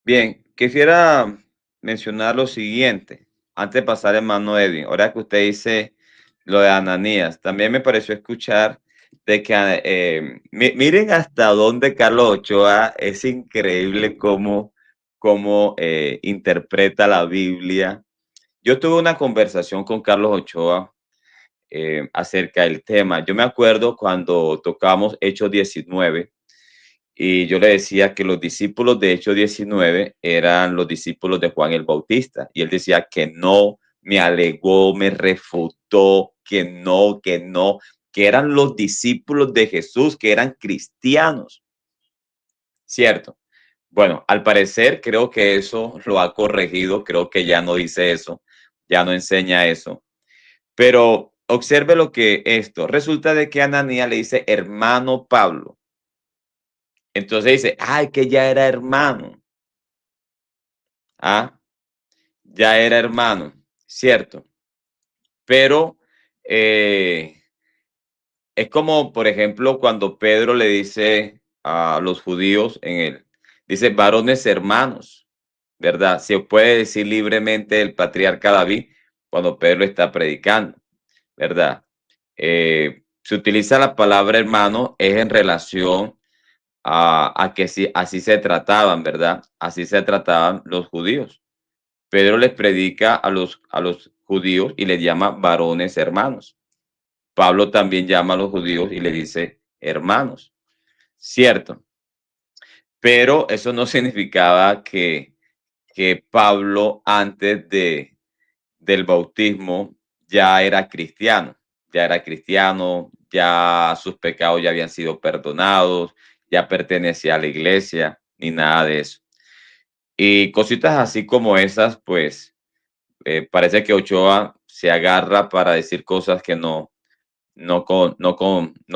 Bien, quisiera mencionar lo siguiente, antes de pasar en mano Edwin. Ahora que usted dice lo de Ananías, también me pareció escuchar de que, miren hasta dónde Carlos Ochoa es increíble cómo interpreta la Biblia. Yo tuve una conversación con Carlos Ochoa acerca del tema. Yo me acuerdo cuando tocamos Hechos 19 y yo le decía que los discípulos de Hechos 19 eran los discípulos de Juan el Bautista. Y él decía que no, me alegó, me refutó, que eran los discípulos de Jesús, que eran cristianos. ¿Cierto? Bueno, al parecer creo que eso lo ha corregido, creo que ya no dice eso, ya no enseña eso. Pero observe lo que esto, resulta de que Ananías le dice hermano Pablo. Entonces dice, ay, que ya era hermano. Ah, ya era hermano, cierto. Pero es como, por ejemplo, cuando Pedro le dice a los judíos dice varones hermanos, ¿verdad? Se puede decir libremente el patriarca David cuando Pedro está predicando, ¿verdad? Se utiliza la palabra hermano es en relación a que sí, así se trataban, ¿verdad? Así se trataban los judíos. Pedro les predica a los judíos y les llama varones hermanos. Pablo también llama a los judíos y le dice hermanos, cierto. Pero eso no significaba que Pablo antes del bautismo ya era cristiano, ya sus pecados ya habían sido perdonados, ya pertenecía a la iglesia, ni nada de eso. Y cositas así como esas, pues parece que Ochoa se agarra para decir cosas que no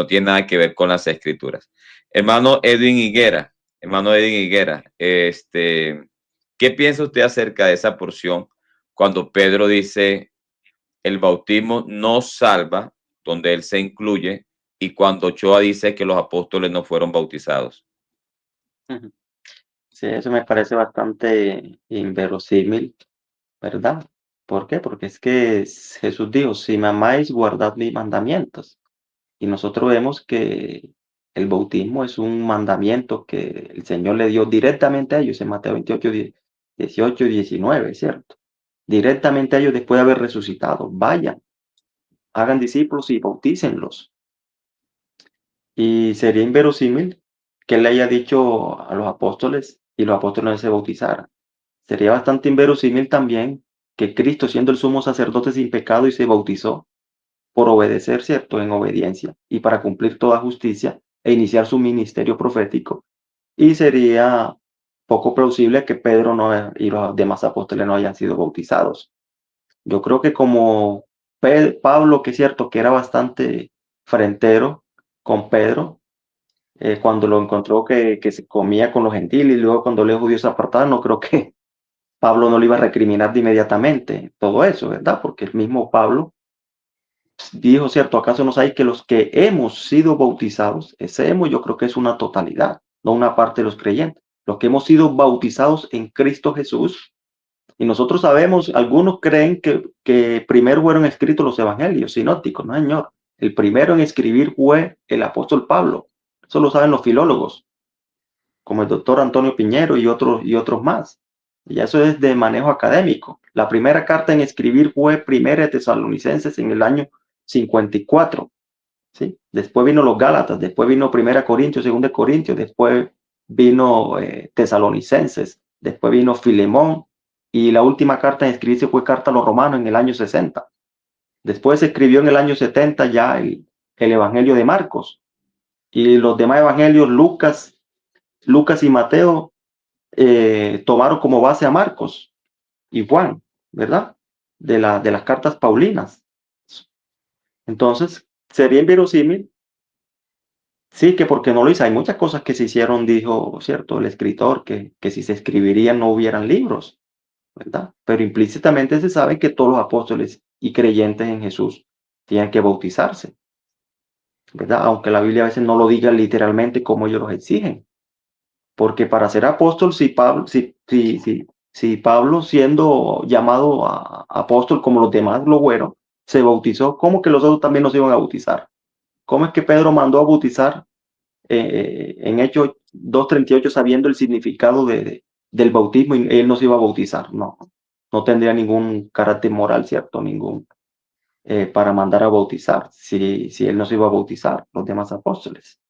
tiene nada que ver con las escrituras. Hermano Edwin Higuera, ¿qué piensa usted acerca de esa porción cuando Pedro dice el bautismo no salva, donde él se incluye, y cuando Ochoa dice que los apóstoles no fueron bautizados? Sí, eso me parece bastante inverosímil, ¿verdad? ¿Por qué? Porque es que Jesús dijo, si me amáis, guardad mis mandamientos. Y nosotros vemos que el bautismo es un mandamiento que el Señor le dio directamente a ellos en Mateo 28, 18 y 19, ¿cierto? Directamente a ellos después de haber resucitado. Vayan, hagan discípulos y bautícenlos. Y sería inverosímil que él le haya dicho a los apóstoles y los apóstoles no se bautizaran. Sería bastante inverosímil también que Cristo, siendo el sumo sacerdote sin pecado y se bautizó, por obedecer, ¿cierto? En obediencia y para cumplir toda justicia e iniciar su ministerio profético. Y sería poco plausible que Pedro y los demás apóstoles no hayan sido bautizados. Yo creo que como Pablo, que es cierto que era bastante frentero con Pedro, cuando lo encontró que se comía con los gentiles y luego cuando los judíos se apartaron, no creo que Pablo no le iba a recriminar de inmediatamente todo eso, ¿verdad? Porque el mismo Pablo dijo, cierto, ¿acaso no sabéis que los que hemos sido bautizados, ese hemos yo creo que es una totalidad, no una parte de los creyentes, los que hemos sido bautizados en Cristo Jesús? Y nosotros sabemos, algunos creen que primero fueron escritos los evangelios sinópticos, no, señor. El primero en escribir fue el apóstol Pablo. Eso lo saben los filólogos, como el doctor Antonio Piñero y otros más. Y eso es de manejo académico. La primera carta en escribir fue Primera de Tesalonicenses en el año 54. ¿Sí? Después vino los Gálatas, después vino Primera Corintios, Segunda Corintios, después vino Tesalonicenses, después vino Filemón, y la última carta en escribirse fue Carta a los Romanos en el año 60. Después se escribió en el año 70 ya el Evangelio de Marcos, y los demás evangelios, Lucas y Mateo, tomaron como base a Marcos y Juan, ¿verdad? De las cartas paulinas. Entonces, sería inverosímil. Sí, que porque no lo hice. Hay muchas cosas que se hicieron, dijo, ¿cierto? El escritor, que si se escribirían no hubieran libros, ¿verdad? Pero implícitamente se sabe que todos los apóstoles y creyentes en Jesús tienen que bautizarse, ¿verdad? Aunque la Biblia a veces no lo diga literalmente como ellos los exigen. Porque para ser apóstol, si Pablo siendo llamado a apóstol como los demás lo fueron, se bautizó, ¿cómo que los otros también nos iban a bautizar? ¿Cómo es que Pedro mandó a bautizar en Hechos 2:38 sabiendo el significado del bautismo y él no se iba a bautizar? No, no tendría ningún carácter moral, ¿cierto? Ningún para mandar a bautizar si él no se iba a bautizar, los demás apóstoles.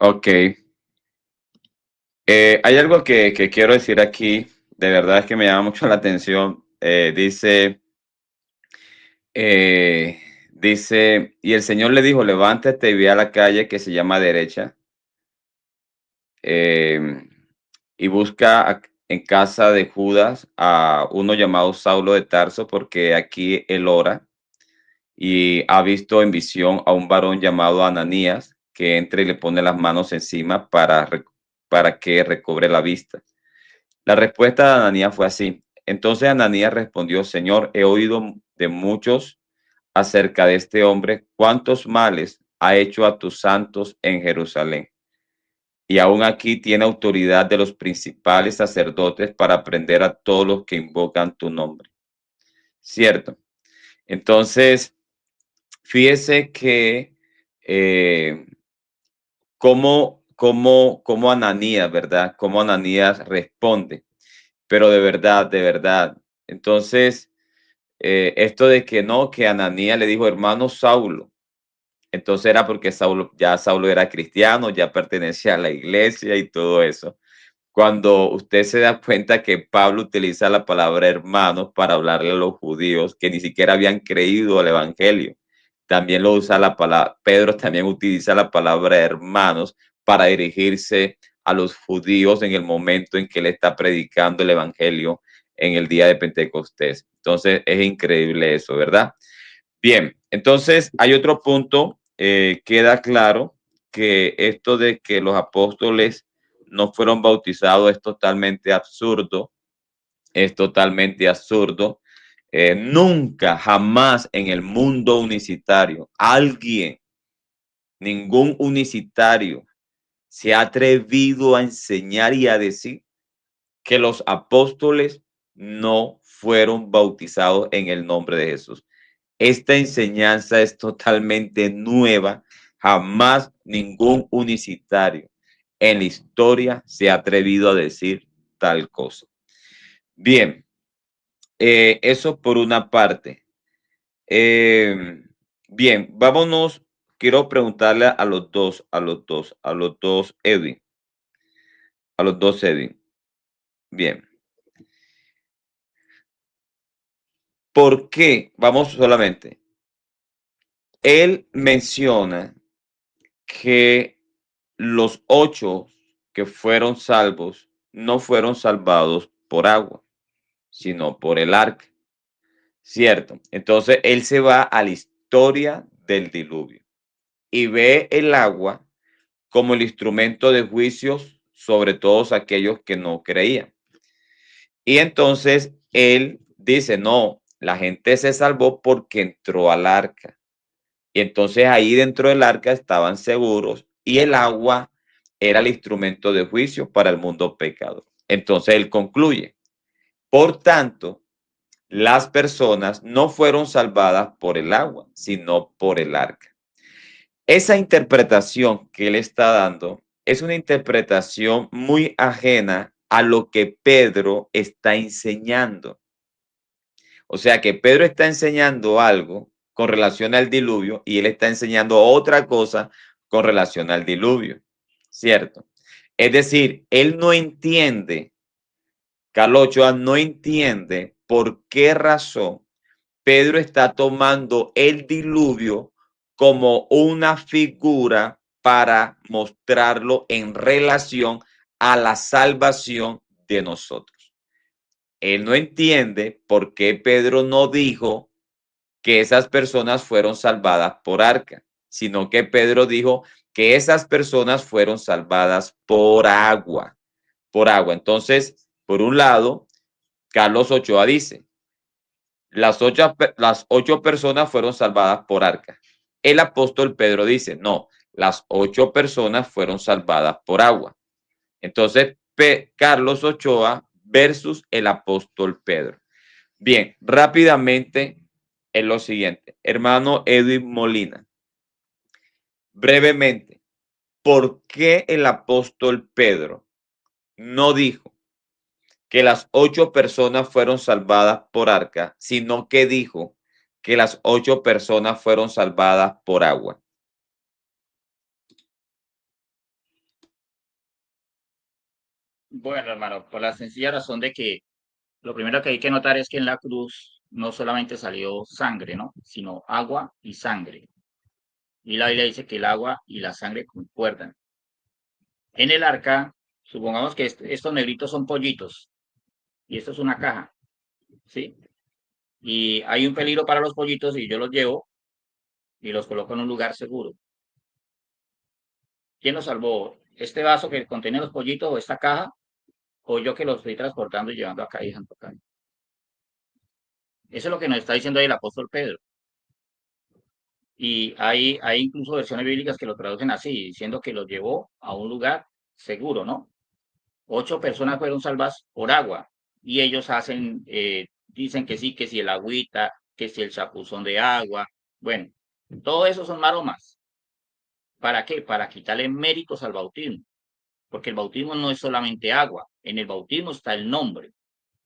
Ok. Hay algo que quiero decir aquí, de verdad es que me llama mucho la atención. Dice, y el Señor le dijo, levántate y ve a la calle que se llama derecha, eh, y busca en casa de Judas a uno llamado Saulo de Tarso, porque aquí él ora y ha visto en visión a un varón llamado Ananías, que entra y le pone las manos encima para que recobre la vista. La respuesta de Ananías fue así. Entonces Ananías respondió, Señor, he oído de muchos acerca de este hombre, cuántos males ha hecho a tus santos en Jerusalén. Y aún aquí tiene autoridad de los principales sacerdotes para prender a todos los que invocan tu nombre. Cierto. Entonces, fíjese que cómo Ananías, ¿verdad? Cómo Ananías responde. Pero de verdad, de verdad. Entonces, esto de que no, que Ananías le dijo, hermano Saulo, entonces era porque Saulo era cristiano, ya pertenecía a la iglesia y todo eso. Cuando usted se da cuenta que Pablo utiliza la palabra hermanos para hablarle a los judíos que ni siquiera habían creído al evangelio. También lo usa la palabra, Pedro también utiliza la palabra hermanos para dirigirse a los judíos en el momento en que él está predicando el evangelio en el día de Pentecostés. Entonces es increíble eso, ¿verdad? Bien, entonces hay otro punto, queda claro que esto de que los apóstoles no fueron bautizados es totalmente absurdo, es totalmente absurdo. Nunca, jamás en el mundo unicitario, ningún unicitario se ha atrevido a enseñar y a decir que los apóstoles no fueron bautizados en el nombre de Jesús. Esta enseñanza es totalmente nueva. Jamás ningún unicitario en la historia se ha atrevido a decir tal cosa. Bien, eso por una parte. Bien, vámonos. Quiero preguntarle a los dos, Edwin. A los dos, Edwin. Bien. ¿Por qué? Vamos solamente. Él menciona que los 8 que fueron salvos no fueron salvados por agua, sino por el arca. ¿Cierto? Entonces él se va a la historia del diluvio y ve el agua como el instrumento de juicios sobre todos aquellos que no creían. Y entonces él dice, no, la gente se salvó porque entró al arca. Y entonces ahí dentro del arca estaban seguros y el agua era el instrumento de juicio para el mundo pecador. Entonces él concluye, por tanto, las personas no fueron salvadas por el agua, sino por el arca. Esa interpretación que él está dando es una interpretación muy ajena a lo que Pedro está enseñando. O sea que Pedro está enseñando algo con relación al diluvio y él está enseñando otra cosa con relación al diluvio, ¿cierto? Es decir, él no entiende, Carlos Ochoa no entiende por qué razón Pedro está tomando el diluvio como una figura para mostrarlo en relación a la salvación de nosotros. Él no entiende por qué Pedro no dijo que esas personas fueron salvadas por arca, sino que Pedro dijo que esas personas fueron salvadas por agua, por agua. Entonces, por un lado, Carlos Ochoa dice, las 8 personas fueron salvadas por arca. El apóstol Pedro dice, no, las 8 personas fueron salvadas por agua. Entonces, Carlos Ochoa versus el apóstol Pedro. Bien, rápidamente en lo siguiente. Hermano Edwin Molina, brevemente, ¿por qué el apóstol Pedro no dijo que las 8 personas fueron salvadas por arca, sino que dijo que las 8 personas fueron salvadas por agua? Bueno, hermano, por la sencilla razón de que lo primero que hay que notar es que en la cruz no solamente salió sangre, ¿no? Sino agua y sangre. Y la Biblia dice que el agua y la sangre concuerdan. En el arca, supongamos que estos negritos son pollitos y esto es una caja, ¿sí? Y hay un peligro para los pollitos y yo los llevo y los coloco en un lugar seguro. ¿Quién los salvó? ¿Este vaso que contiene los pollitos o esta caja? ¿O yo que los estoy transportando y llevando acá y dejando acá? Eso es lo que nos está diciendo ahí el apóstol Pedro. Y hay incluso versiones bíblicas que lo traducen así, diciendo que los llevó a un lugar seguro, ¿no? 8 personas fueron salvas por agua y ellos dicen que sí, que si el agüita, que si el chapuzón de agua. Bueno, todo eso son maromas. ¿Para qué? Para quitarle méritos al bautismo. Porque el bautismo no es solamente agua. En el bautismo está el nombre.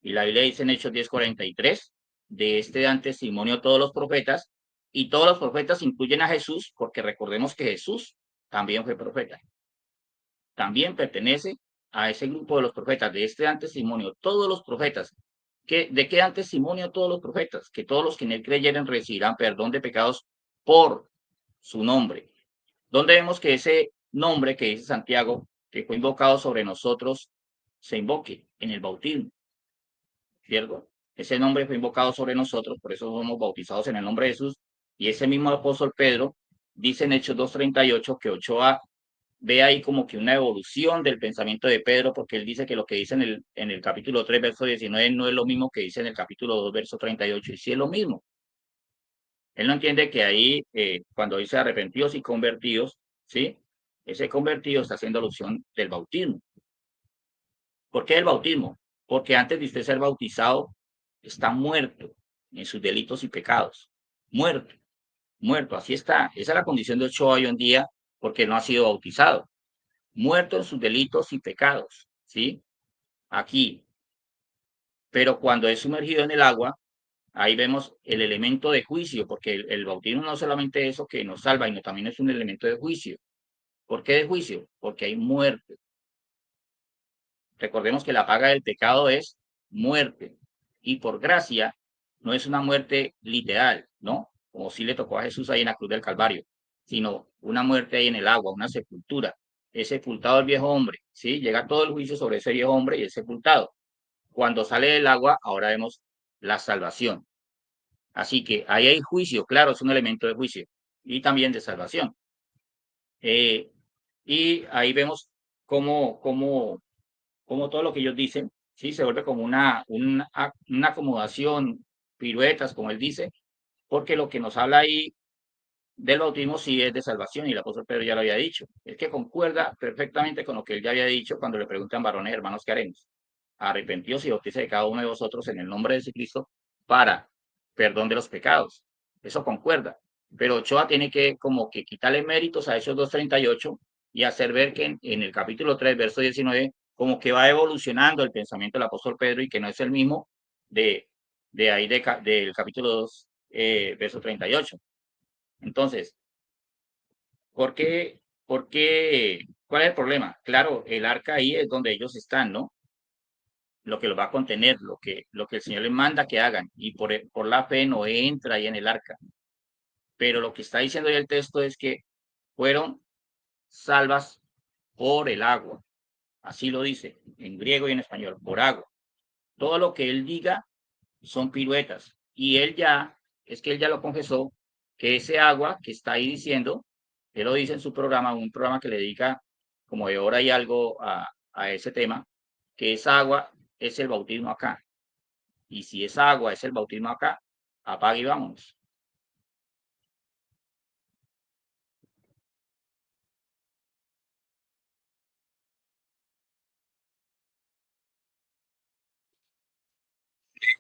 Y la Biblia dice en Hechos 10:43, de este dan testimonio todos los profetas, y todos los profetas incluyen a Jesús, porque recordemos que Jesús también fue profeta. También pertenece a ese grupo de los profetas, de este dan testimonio todos los profetas. ¿De qué dan testimonio todos los profetas? Que todos los que en él creyeren recibirán perdón de pecados por su nombre. ¿Dónde vemos que ese nombre que dice Santiago, que fue invocado sobre nosotros, se invoque? En el bautismo, ¿cierto? Ese nombre fue invocado sobre nosotros, por eso somos bautizados en el nombre de Jesús. Y ese mismo apóstol Pedro dice en Hechos 2:38 que Ochoa ve ahí como que una evolución del pensamiento de Pedro, porque él dice que lo que dice en el capítulo 3, verso 19, no es lo mismo que dice en el capítulo 2, verso 38, y sí es lo mismo. Él no entiende que ahí, cuando dice arrepentidos y convertidos, ¿sí? Ese convertido está haciendo alusión del bautismo. ¿Por qué el bautismo? Porque antes de usted ser bautizado, está muerto en sus delitos y pecados. Muerto, muerto, así está. Esa es la condición de Ochoa hoy en día, porque no ha sido bautizado. Muerto en sus delitos y pecados, ¿sí? Aquí. Pero cuando es sumergido en el agua, ahí vemos el elemento de juicio, porque el bautismo no es solamente eso que nos salva, sino también es un elemento de juicio. ¿Por qué de juicio? Porque hay muerte. Recordemos que la paga del pecado es muerte, y por gracia no es una muerte literal, ¿no? Como sí le tocó a Jesús ahí en la cruz del Calvario, sino una muerte ahí en el agua, una sepultura. Es sepultado el viejo hombre, ¿sí? Llega todo el juicio sobre ese viejo hombre y es sepultado. Cuando sale del agua, ahora vemos la salvación. Así que ahí hay juicio, claro, es un elemento de juicio y también de salvación. Y ahí vemos cómo todo lo que ellos dicen, ¿sí? Se vuelve como una acomodación, piruetas, como él dice, porque lo que nos habla ahí del bautismo sí es de salvación, y el apóstol Pedro ya lo había dicho. Es que concuerda perfectamente con lo que él ya había dicho cuando le preguntan, varones, hermanos, ¿qué haremos? Arrepentíos y bautícese cada uno de vosotros en el nombre de Jesucristo para perdón de los pecados. Eso concuerda. Pero Ochoa tiene que como que quitarle méritos a esos 2:38 y hacer ver que en el capítulo 3, verso 19, como que va evolucionando el pensamiento del apóstol Pedro y que no es el mismo de ahí del capítulo 2, verso 38. Entonces, ¿por qué? ¿Cuál es el problema? Claro, el arca ahí es donde ellos están, ¿no? Lo que los va a contener, lo que el Señor les manda que hagan, y por la fe no entra ahí en el arca. Pero lo que está diciendo ahí el texto es que fueron salvas por el agua. Así lo dice en griego y en español, por agua. Todo lo que él diga son piruetas. Y él ya lo confesó, que ese agua que está ahí diciendo, él lo dice en su programa, un programa que le dedica como de hora y algo a ese tema, que esa agua es el bautismo acá. Y si esa agua es el bautismo acá, apague y vámonos.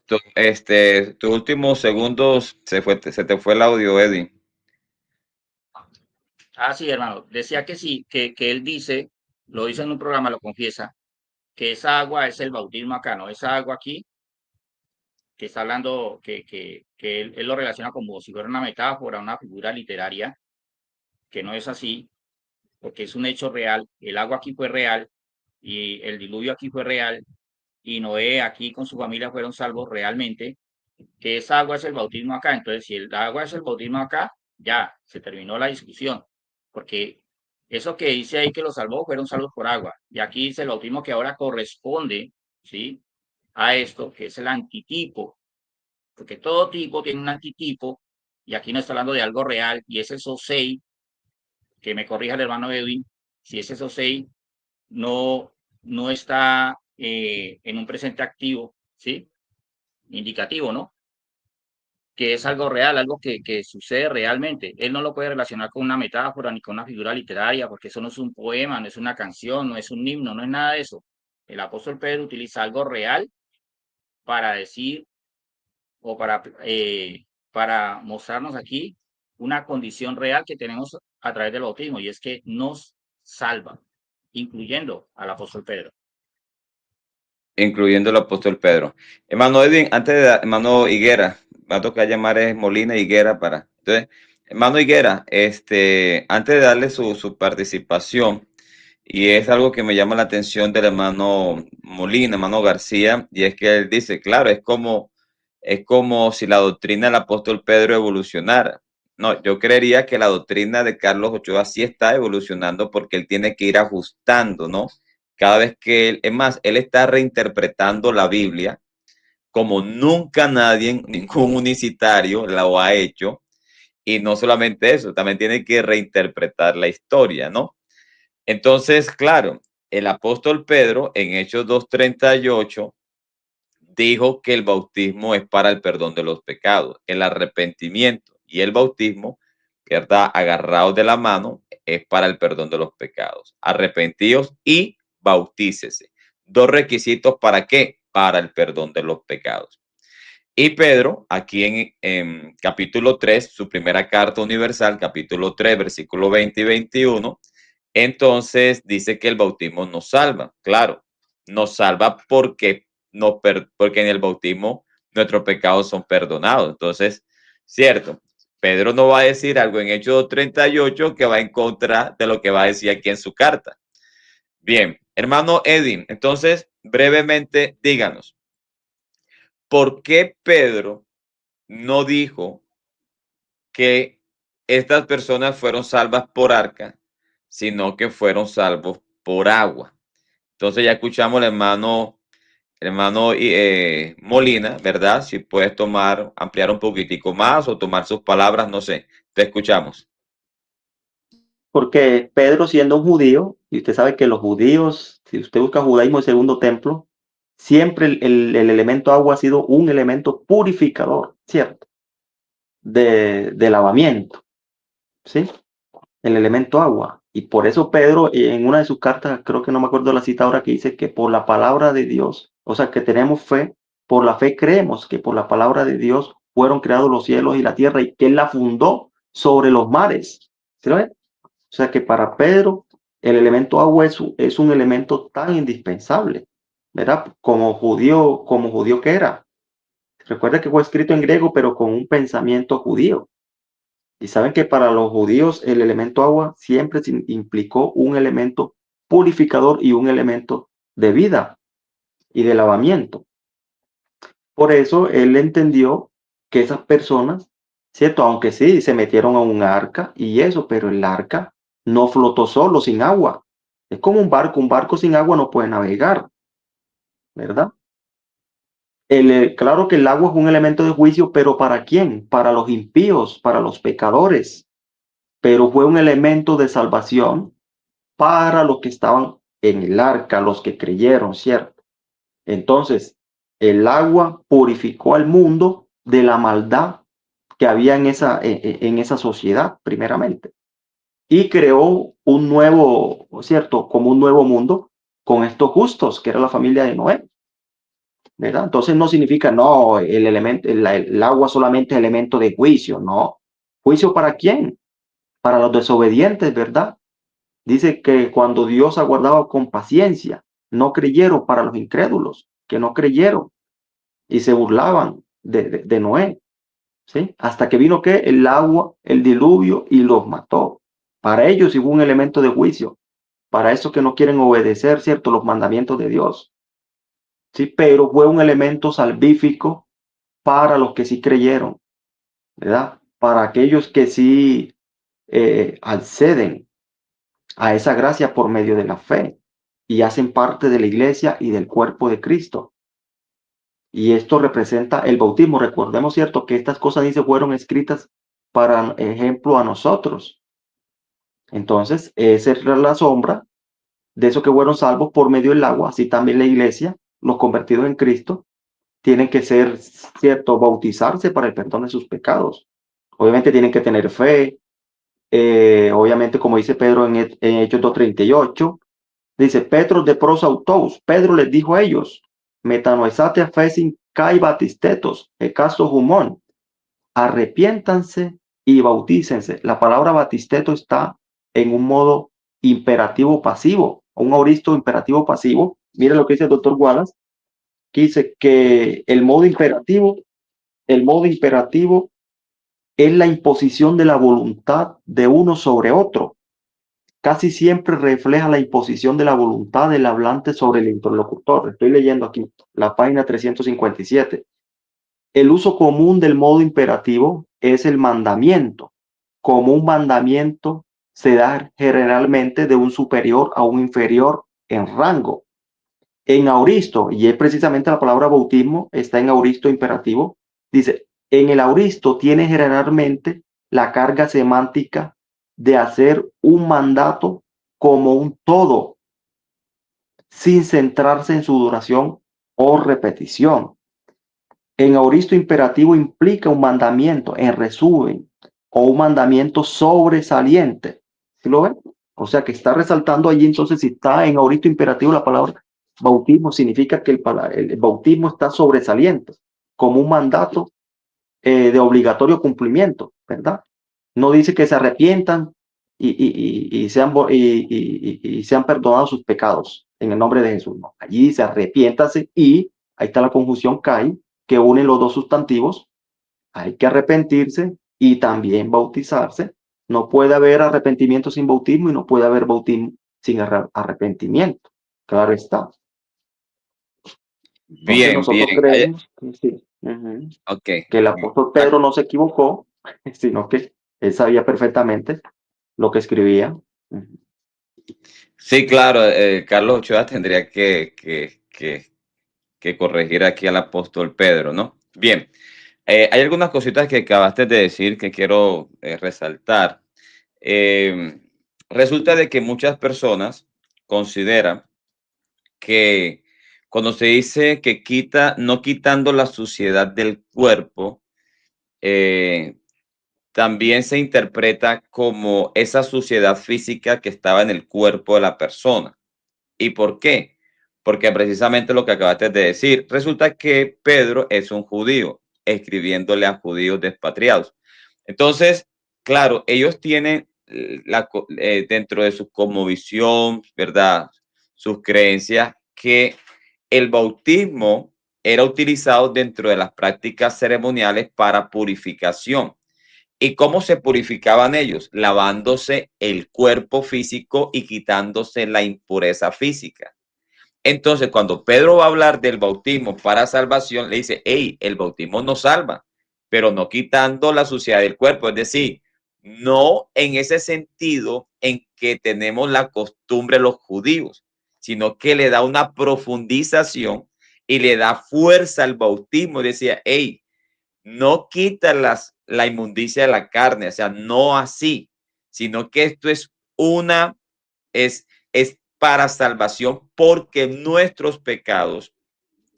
Tus últimos segundos se te fue el audio, Eddie. Sí, hermano, decía que sí, que él dice, lo dice en un programa, lo confiesa, que esa agua es el bautismo acá, ¿no? Esa agua aquí, que está hablando, que él lo relaciona como si fuera una metáfora, una figura literaria, que no es así, porque es un hecho real. El agua aquí fue real y el diluvio aquí fue real y Noé aquí con su familia fueron salvos realmente, que esa agua es el bautismo acá. Entonces, si el agua es el bautismo acá, ya se terminó la discusión, porque eso que dice ahí que los salvó fueron salvos por agua, y aquí dice el bautismo que ahora corresponde, ¿sí?, a esto, que es el antitipo, porque todo tipo tiene un antitipo, y aquí no está hablando de algo real, y ese sosei, que me corrija el hermano Edwin, si ese sosei no está en un presente activo, ¿sí?, indicativo, ¿no?, que es algo real, algo que sucede realmente. Él no lo puede relacionar con una metáfora ni con una figura literaria, porque eso no es un poema, no es una canción, no es un himno, no es nada de eso. El apóstol Pedro utiliza algo real para decir o para mostrarnos aquí una condición real que tenemos a través del bautismo, y es que nos salva, incluyendo al apóstol Pedro. Incluyendo el apóstol Pedro. Hermano Edwin, hermano Higuera, va a tocar llamar a Molina Higuera para. Entonces, hermano Higuera, antes de darle su participación, y es algo que me llama la atención del hermano Molina, hermano García, y es que él dice, claro, es como si la doctrina del apóstol Pedro evolucionara. No, yo creería que la doctrina de Carlos Ochoa sí está evolucionando porque él tiene que ir ajustando, ¿no? Cada vez que él, es más, él está reinterpretando la Biblia como nunca nadie, ningún unicitario lo ha hecho. Y no solamente eso, también tiene que reinterpretar la historia, ¿no? Entonces, claro, el apóstol Pedro en Hechos 2:38 dijo que el bautismo es para el perdón de los pecados, el arrepentimiento y el bautismo, ¿verdad? Agarrados de la mano, es para el perdón de los pecados. Arrepentíos y bautícese. Dos requisitos para qué? Para el perdón de los pecados. Y Pedro, aquí en capítulo 3, su primera carta universal, capítulo 3, versículo 20 y 21, entonces dice que el bautismo nos salva. Claro, nos salva porque en el bautismo nuestros pecados son perdonados. Entonces, cierto, Pedro no va a decir algo en Hechos 2:38 que va en contra de lo que va a decir aquí en su carta. Bien, Hermano Edwin, entonces, brevemente, díganos, ¿por qué Pedro no dijo que estas personas fueron salvas por arca, sino que fueron salvos por agua? Entonces ya escuchamos al hermano Molina, ¿verdad? Si puedes ampliar un poquitico más o tomar sus palabras, no sé, te escuchamos. Porque Pedro, siendo un judío, y usted sabe que los judíos, si usted busca judaísmo, el segundo templo, siempre el elemento agua ha sido un elemento purificador, ¿cierto? De lavamiento, ¿sí? El elemento agua. Y por eso Pedro, en una de sus cartas, creo que no me acuerdo la cita ahora, que dice que por la palabra de Dios, o sea, que tenemos fe, por la fe creemos que por la palabra de Dios fueron creados los cielos y la tierra y que Él la fundó sobre los mares. ¿Sí lo ve? O sea que para Pedro el elemento agua es un elemento tan indispensable, ¿verdad? Como judío que era. Recuerda que fue escrito en griego, pero con un pensamiento judío. Y saben que para los judíos el elemento agua siempre implicó un elemento purificador y un elemento de vida y de lavamiento. Por eso él entendió que esas personas, ¿cierto? Aunque sí, se metieron a un arca y eso, pero el arca no flotó solo, sin agua. Es como un barco sin agua no puede navegar, ¿verdad? Claro que el agua es un elemento de juicio, pero ¿para quién? Para los impíos, para los pecadores. Pero fue un elemento de salvación para los que estaban en el arca, los que creyeron, ¿cierto? Entonces, el agua purificó al mundo de la maldad que había en esa sociedad, primeramente, y creó un nuevo, ¿cierto? Como un nuevo mundo con estos justos, que era la familia de Noé, ¿verdad? Entonces no significa, no, el agua solamente es elemento de juicio, no. ¿Juicio para quién? Para los desobedientes, ¿verdad? Dice que cuando Dios aguardaba con paciencia, no creyeron para los incrédulos, que no creyeron y se burlaban de Noé, ¿sí? Hasta que vino que el agua, el diluvio y los mató. Para ellos sí hubo un elemento de juicio, para esos que no quieren obedecer, ¿cierto? Los mandamientos de Dios, ¿sí? Pero fue un elemento salvífico para los que sí creyeron, ¿verdad? Para aquellos que sí acceden a esa gracia por medio de la fe y hacen parte de la iglesia y del cuerpo de Cristo. Y esto representa el bautismo. Recordemos, cierto, que estas cosas dice fueron escritas para ejemplo a nosotros. Entonces, esa es la sombra de esos que fueron salvos por medio del agua. Así también la iglesia, los convertidos en Cristo, tienen que ser, cierto, bautizarse para el perdón de sus pecados. Obviamente tienen que tener fe. Obviamente, como dice Pedro en Hechos 2:38, dice, Petro de prosautos, Pedro les dijo a ellos, metanoesate a fesin kai batistetos, ecasto humón, arrepiéntanse y bautícense. La palabra batisteto está en un modo imperativo pasivo, un auristo imperativo pasivo. Mire lo que dice el doctor Wallace, que dice que el modo imperativo es la imposición de la voluntad de uno sobre otro. Casi siempre refleja la imposición de la voluntad del hablante sobre el interlocutor. Estoy leyendo aquí la página 357. El uso común del modo imperativo es el mandamiento. Como un mandamiento se da generalmente de un superior a un inferior en rango. En auristo, y es precisamente la palabra bautismo, está en auristo imperativo, dice, en el auristo tiene generalmente la carga semántica de hacer un mandato como un todo, sin centrarse en su duración o repetición. En auristo imperativo implica un mandamiento, en resumen, o un mandamiento sobresaliente. ¿Sí lo ven? O sea que está resaltando allí, entonces, si está en auristo imperativo la palabra bautismo, significa que el bautismo está sobresaliente, como un mandato de obligatorio cumplimiento, ¿verdad? No dice que se arrepientan y sean perdonados sus pecados en el nombre de Jesús. No. Allí dice arrepiéntase y ahí está la conjunción kai, que une los dos sustantivos. Hay que arrepentirse y también bautizarse. No puede haber arrepentimiento sin bautismo y no puede haber bautismo sin arrepentimiento. Claro está. Entonces Bien, nosotros bien. creemos que sí, Ok. que el apóstol Pedro no se equivocó, sino que él sabía perfectamente lo que escribía. Ujú. Sí, claro, Carlos Ochoa tendría que corregir aquí al apóstol Pedro, ¿no? Bien, hay algunas cositas que acabaste de decir que quiero resaltar. Eh, Resulta de que muchas personas consideran que cuando se dice que no quitando la suciedad del cuerpo, eh, también se interpreta como esa suciedad física que estaba en el cuerpo de la persona. ¿Y por qué? Porque precisamente lo que acabaste de decir, resulta que Pedro es un judío, escribiéndole a judíos despatriados. Entonces, claro, ellos tienen dentro de su cosmovisión, ¿verdad? Sus creencias, que el bautismo era utilizado dentro de las prácticas ceremoniales para purificación. ¿Y cómo se purificaban ellos? Lavándose el cuerpo físico y quitándose la impureza física. Entonces, cuando Pedro va a hablar del bautismo para salvación, le dice, hey, el bautismo nos salva, pero no quitando la suciedad del cuerpo. Es decir, no en ese sentido en que tenemos la costumbre los judíos, sino que le da una profundización y le da fuerza al bautismo. Decía, hey, no quita la inmundicia de la carne, o sea, no así, sino que esto es es para salvación porque nuestros pecados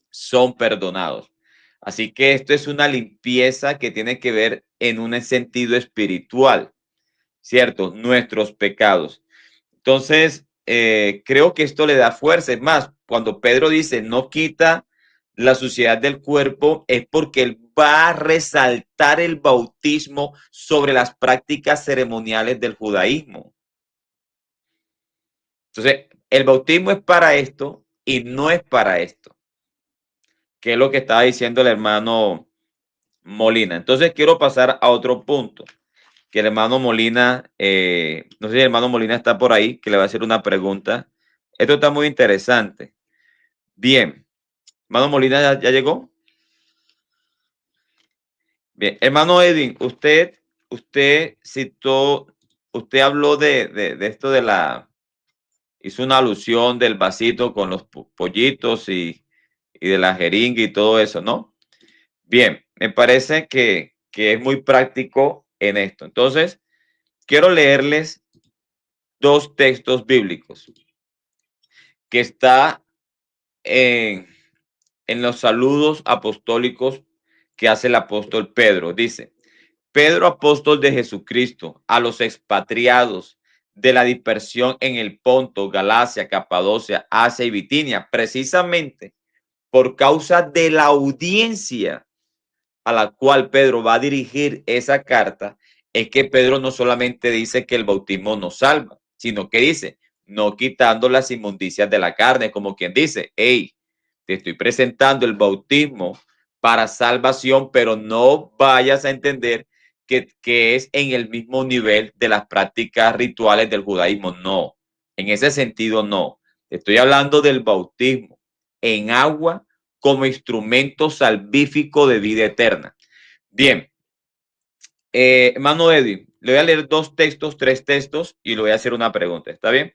son perdonados. Así que esto es una limpieza que tiene que ver en un sentido espiritual, ¿cierto? Nuestros pecados. Entonces, creo que esto le da fuerza. Es más, cuando Pedro dice no quita la suciedad del cuerpo, es porque él va a resaltar el bautismo sobre las prácticas ceremoniales del judaísmo. Entonces, el bautismo es para esto y no es para esto, que es lo que estaba diciendo el hermano Molina. Entonces, quiero pasar a otro punto, que el hermano Molina, no sé si el hermano Molina está por ahí, que le va a hacer una pregunta. Esto está muy interesante. Bien, hermano Molina, ¿ya llegó? Bien, hermano Edwin, usted habló de esto hizo una alusión del vasito con los pollitos y de la jeringa y todo eso, ¿no? Bien, me parece que es muy práctico en esto. Entonces, quiero leerles dos textos bíblicos que está en los saludos apostólicos que hace el apóstol Pedro. Dice, Pedro, apóstol de Jesucristo, a los expatriados de la dispersión en el Ponto, Galacia, Capadocia, Asia y Bitinia, precisamente por causa de la audiencia a la cual Pedro va a dirigir esa carta, es que Pedro no solamente dice que el bautismo nos salva, sino que dice, no quitando las inmundicias de la carne, como quien dice, hey, te estoy presentando el bautismo para salvación, pero no vayas a entender que es en el mismo nivel de las prácticas rituales del judaísmo. No, en ese sentido no. Estoy hablando del bautismo en agua como instrumento salvífico de vida eterna. Bien, hermano Edwin, le voy a leer tres textos y le voy a hacer una pregunta, ¿está bien?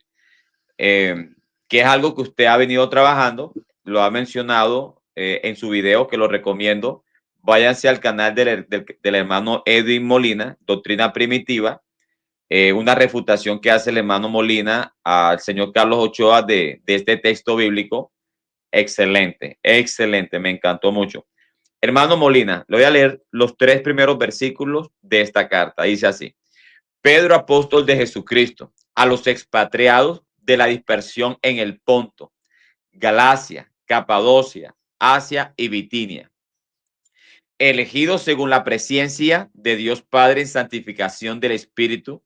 Que es algo que usted ha venido trabajando, lo ha mencionado en su video, que lo recomiendo. Váyanse al canal del hermano Edwin Molina, Doctrina Primitiva, una refutación que hace el hermano Molina al señor Carlos Ochoa de este texto bíblico. Excelente, excelente, me encantó mucho. Hermano Molina, le voy a leer los tres primeros versículos de esta carta. Dice así, Pedro, apóstol de Jesucristo, a los expatriados de la dispersión en el Ponto, Galacia, Capadocia, Asia y Bitinia, elegidos según la presencia de Dios Padre en santificación del Espíritu,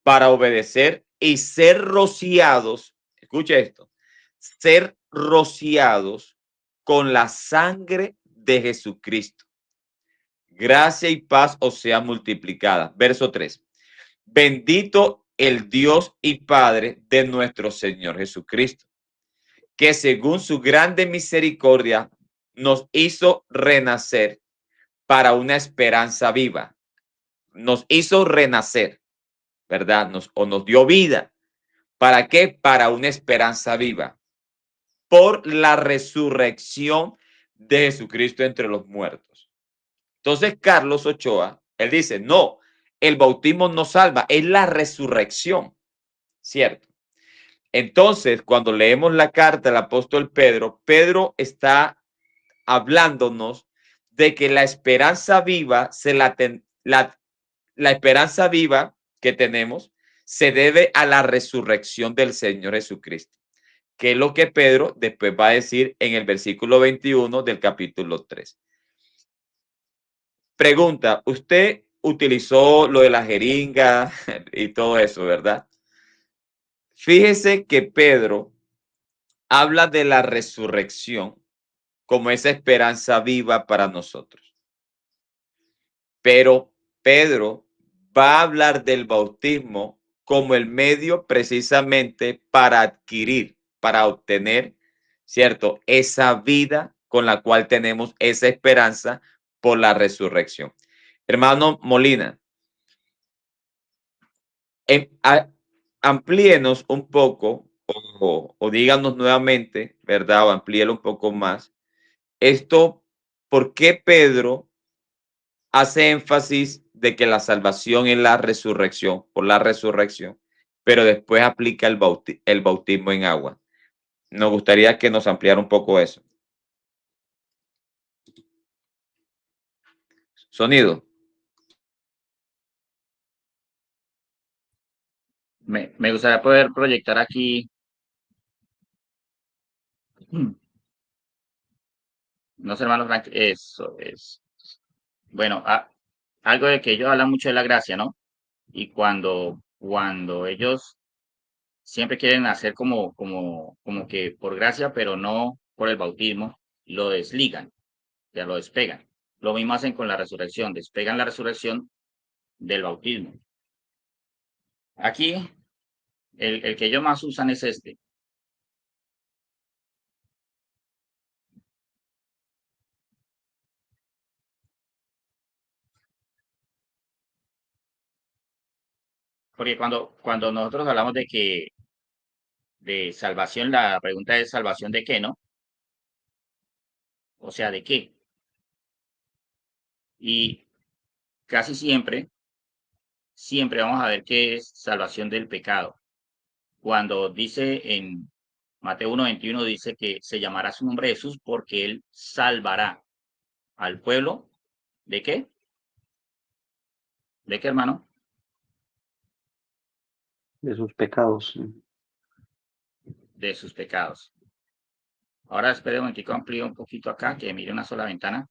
para obedecer y ser rociados, escuche esto, ser rociados con la sangre de Jesucristo. Gracia y paz os sea multiplicada. Verso 3. Bendito el Dios y Padre de nuestro Señor Jesucristo, que según su grande misericordia nos hizo renacer para una esperanza viva. Nos hizo renacer, ¿verdad? Nos dio vida. ¿Para qué? Para una esperanza viva. Por la resurrección de Jesucristo entre los muertos. Entonces, Carlos Ochoa, él dice, no, el bautismo no salva, es la resurrección, ¿cierto? Entonces, cuando leemos la carta del apóstol Pedro, Pedro está hablándonos de que la esperanza viva, la esperanza viva que tenemos se debe a la resurrección del Señor Jesucristo, que es lo que Pedro después va a decir en el versículo 21 del capítulo 3. Pregunta, usted utilizó lo de la jeringa y todo eso, ¿verdad? Fíjese que Pedro habla de la resurrección como esa esperanza viva para nosotros. Pero Pedro va a hablar del bautismo como el medio precisamente para adquirir, para obtener, ¿cierto? Esa vida con la cual tenemos esa esperanza por la resurrección. Hermano Molina, amplíenos un poco o díganos nuevamente, ¿verdad? O amplíelo un poco más. Esto, ¿por qué Pedro hace énfasis de que la salvación es la resurrección, por la resurrección, pero después aplica el bautismo en agua? Nos gustaría que nos ampliara un poco eso. Sonido. Me gustaría poder proyectar aquí. No sé, hermano Frank, eso es. Bueno, algo de que ellos hablan mucho de la gracia, ¿no? Y cuando ellos siempre quieren hacer como que por gracia, pero no por el bautismo, lo desligan, ya lo despegan. Lo mismo hacen con la resurrección, despegan la resurrección del bautismo. Aquí, el que ellos más usan es este. Porque cuando nosotros hablamos de salvación, la pregunta es salvación de qué, ¿no? O sea, ¿de qué? Y casi siempre vamos a ver que es salvación del pecado. Cuando dice en Mateo 1:21, dice que se llamará su nombre Jesús porque él salvará al pueblo. ¿De qué? ¿De qué, hermano? De sus pecados. De sus pecados. Ahora espere un momentico, amplío un poquito acá, que mire una sola ventana.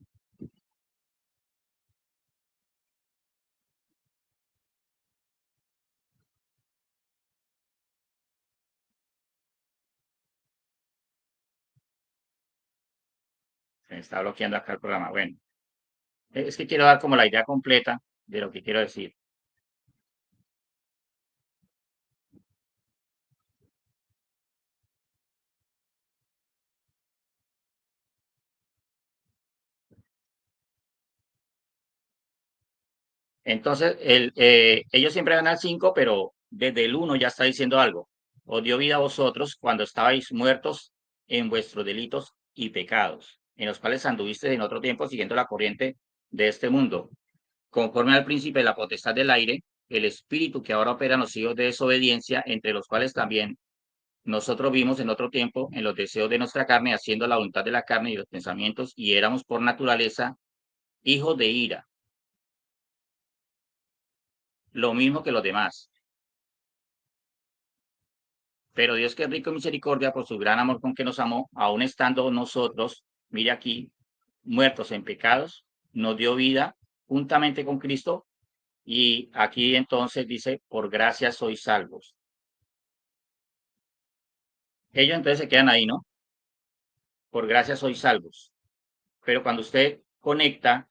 Se me está bloqueando acá el programa. Bueno, es que quiero dar como la idea completa de lo que quiero decir. Entonces, ellos siempre van al 5, pero desde el 1 ya está diciendo algo. Os dio vida a vosotros cuando estabais muertos en vuestros delitos y pecados, en los cuales anduvisteis en otro tiempo siguiendo la corriente de este mundo, conforme al príncipe de la potestad del aire, el espíritu que ahora opera en los hijos de desobediencia, entre los cuales también nosotros vimos en otro tiempo en los deseos de nuestra carne, haciendo la voluntad de la carne y los pensamientos, y éramos por naturaleza hijos de ira, lo mismo que los demás. Pero Dios, que es rico en misericordia, por su gran amor con que nos amó, aun estando nosotros, mire aquí, muertos en pecados, nos dio vida juntamente con Cristo. Y aquí entonces dice, por gracia sois salvos. Ellos entonces se quedan ahí, ¿no? Por gracia sois salvos. Pero cuando usted conecta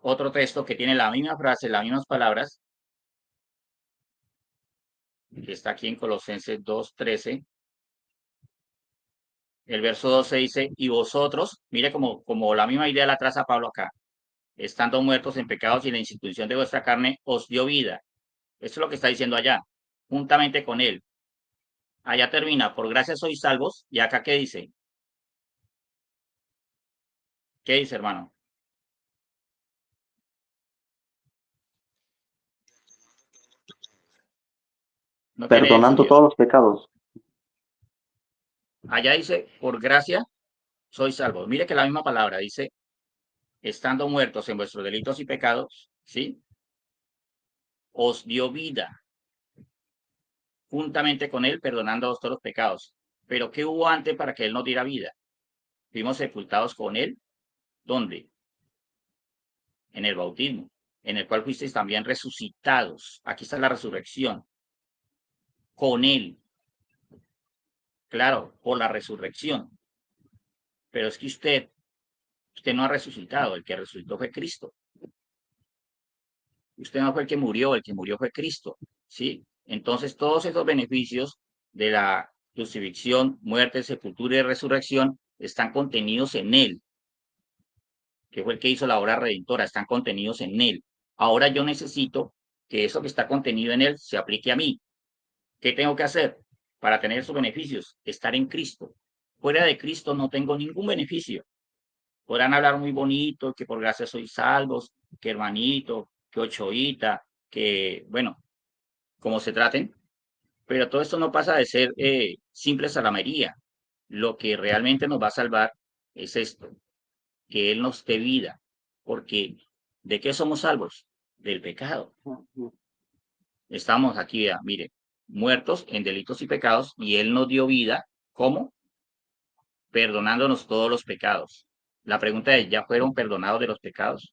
otro texto que tiene la misma frase, las mismas palabras, que está aquí en Colosenses 2:13, el verso 12 dice, y vosotros, mire como la misma idea la traza Pablo acá, estando muertos en pecados y la institución de vuestra carne os dio vida. Eso es lo que está diciendo allá, juntamente con él. Allá termina, por gracia sois salvos, y acá ¿qué dice? ¿Qué dice, hermano? No tiene éxito. Perdonando todos los pecados. Allá dice, por gracia sois salvos. Mire que la misma palabra dice, estando muertos en vuestros delitos y pecados, ¿sí? Os dio vida, juntamente con él, perdonándoos todos los pecados. Pero ¿qué hubo antes para que él nos diera vida? Fuimos sepultados con él. ¿Dónde? En el bautismo, en el cual fuisteis también resucitados. Aquí está la resurrección. Con él. Claro, por la resurrección. Pero es que usted no ha resucitado. El que resucitó fue Cristo. Usted no fue el que murió fue Cristo. ¿Sí? Entonces, todos esos beneficios de la crucifixión, muerte, sepultura y resurrección están contenidos en él, que fue el que hizo la obra redentora, están contenidos en él. Ahora yo necesito que eso que está contenido en él se aplique a mí. ¿Qué tengo que hacer para tener esos beneficios? Estar en Cristo. Fuera de Cristo no tengo ningún beneficio. Podrán hablar muy bonito, que por gracia sois salvos, que hermanito, que ochoita, que, bueno, como se traten, pero todo esto no pasa de ser simple salamería. Lo que realmente nos va a salvar es esto, que Él nos dé vida, porque ¿de qué somos salvos? Del pecado. Estamos aquí, mire, muertos en delitos y pecados, y Él nos dio vida, ¿cómo? Perdonándonos todos los pecados. La pregunta es, ¿ya fueron perdonados de los pecados?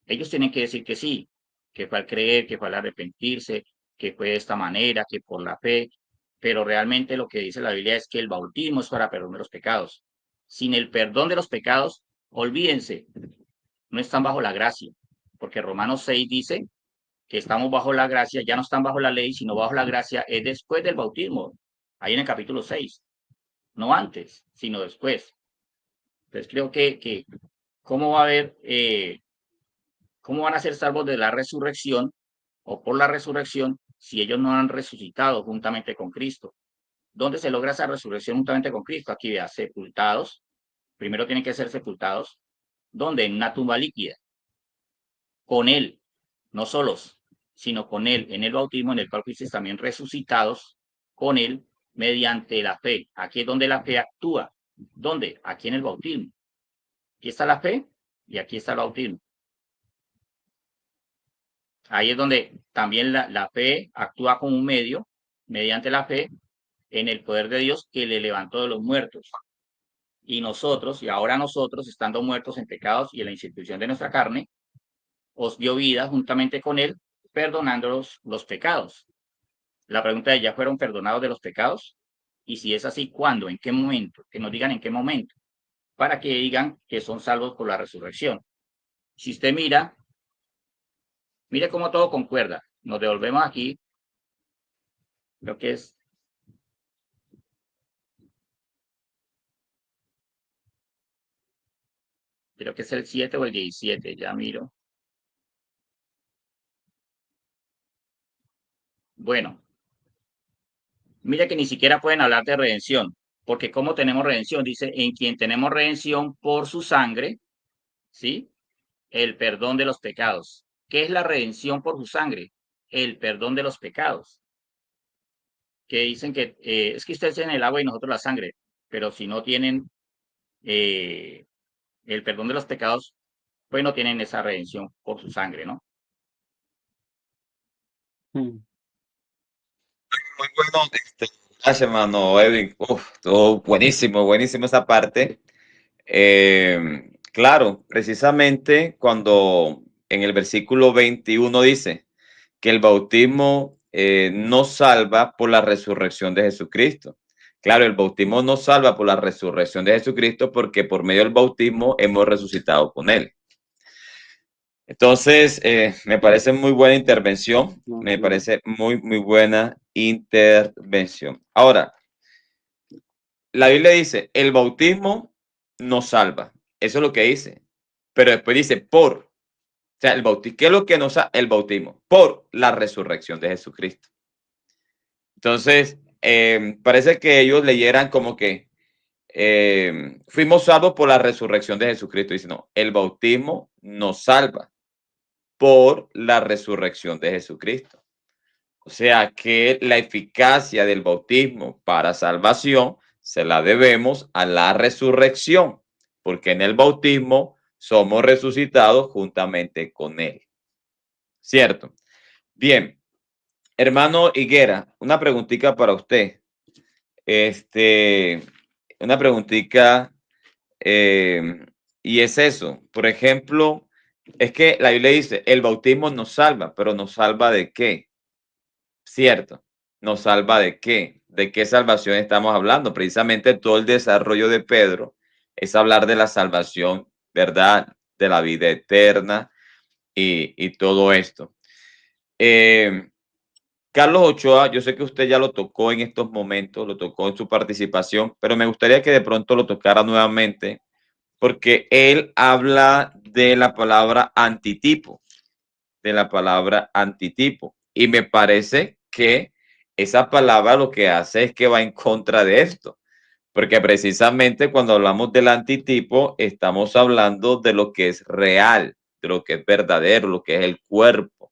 Ellos tienen que decir que sí, que fue al creer, que fue al arrepentirse, que fue de esta manera, que por la fe, pero realmente lo que dice la Biblia es que el bautismo es para perdón de los pecados. Sin el perdón de los pecados, olvídense, no están bajo la gracia, porque Romanos 6 dice que estamos bajo la gracia, ya no están bajo la ley, sino bajo la gracia, es después del bautismo, ahí en el capítulo 6, no antes, sino después. Entonces creo que ¿cómo va a haber, cómo van a ser salvos de la resurrección o por la resurrección si ellos no han resucitado juntamente con Cristo? ¿Dónde se logra esa resurrección juntamente con Cristo? Aquí vea, sepultados, primero tienen que ser sepultados, ¿dónde? En una tumba líquida, con Él, no solos, sino con Él, en el bautismo en el cual fuisteis también resucitados con Él mediante la fe. Aquí es donde la fe actúa. ¿Dónde? Aquí en el bautismo. Aquí está la fe y aquí está el bautismo. Ahí es donde también la fe actúa como un medio, mediante la fe, en el poder de Dios que le levantó de los muertos. Y nosotros, y ahora nosotros, estando muertos en pecados y en la institución de nuestra carne, os dio vida juntamente con Él, perdonándolos los pecados. La pregunta es, ¿ya fueron perdonados de los pecados? Y si es así, ¿cuándo? ¿En qué momento? Que nos digan en qué momento, para que digan que son salvos por la resurrección. Si usted mira, mire cómo todo concuerda. Nos devolvemos aquí, lo que es creo que es el 7 o el 17, ya miro. Bueno, mira que ni siquiera pueden hablar de redención, porque ¿cómo tenemos redención? Dice, en quien tenemos redención por su sangre, ¿sí? El perdón de los pecados. ¿Qué es la redención por su sangre? El perdón de los pecados. Que dicen que es que ustedes tienen el agua y nosotros la sangre, pero si no tienen el perdón de los pecados, pues no tienen esa redención por su sangre, ¿no? Mm. Muy bueno. Gracias, hermano Edwin. Todo buenísimo, buenísimo esa parte. Claro, precisamente cuando en el versículo 21 dice que el bautismo nos salva por la resurrección de Jesucristo. Claro, el bautismo nos salva por la resurrección de Jesucristo porque por medio del bautismo hemos resucitado con Él. Entonces, me parece muy buena intervención, me parece muy buena intervención. Ahora, la Biblia dice, el bautismo nos salva. Eso es lo que dice. Pero después dice, por. O sea, el bautismo, ¿qué es lo que nos salva? El bautismo, por la resurrección de Jesucristo. Entonces, parece que ellos leyeran como que fuimos salvos por la resurrección de Jesucristo. Dice, no, el bautismo nos salva por la resurrección de Jesucristo. O sea que la eficacia del bautismo para salvación se la debemos a la resurrección, porque en el bautismo somos resucitados juntamente con él. ¿Cierto? Bien, hermano Higuera, una preguntita para usted. Una preguntita, y es eso. Por ejemplo, es que la Biblia dice, el bautismo nos salva, pero ¿nos salva de qué? Cierto. ¿Nos salva de qué? ¿De qué salvación estamos hablando? Precisamente todo el desarrollo de Pedro es hablar de la salvación, ¿verdad? De la vida eterna y todo esto. Carlos Ochoa, yo sé que usted ya lo tocó en estos momentos, lo tocó en su participación, pero me gustaría que de pronto lo tocara nuevamente, porque él habla de la palabra antitipo, y me parece que esa palabra lo que hace es que va en contra de esto, porque precisamente cuando hablamos del antitipo, estamos hablando de lo que es real, de lo que es verdadero, lo que es el cuerpo,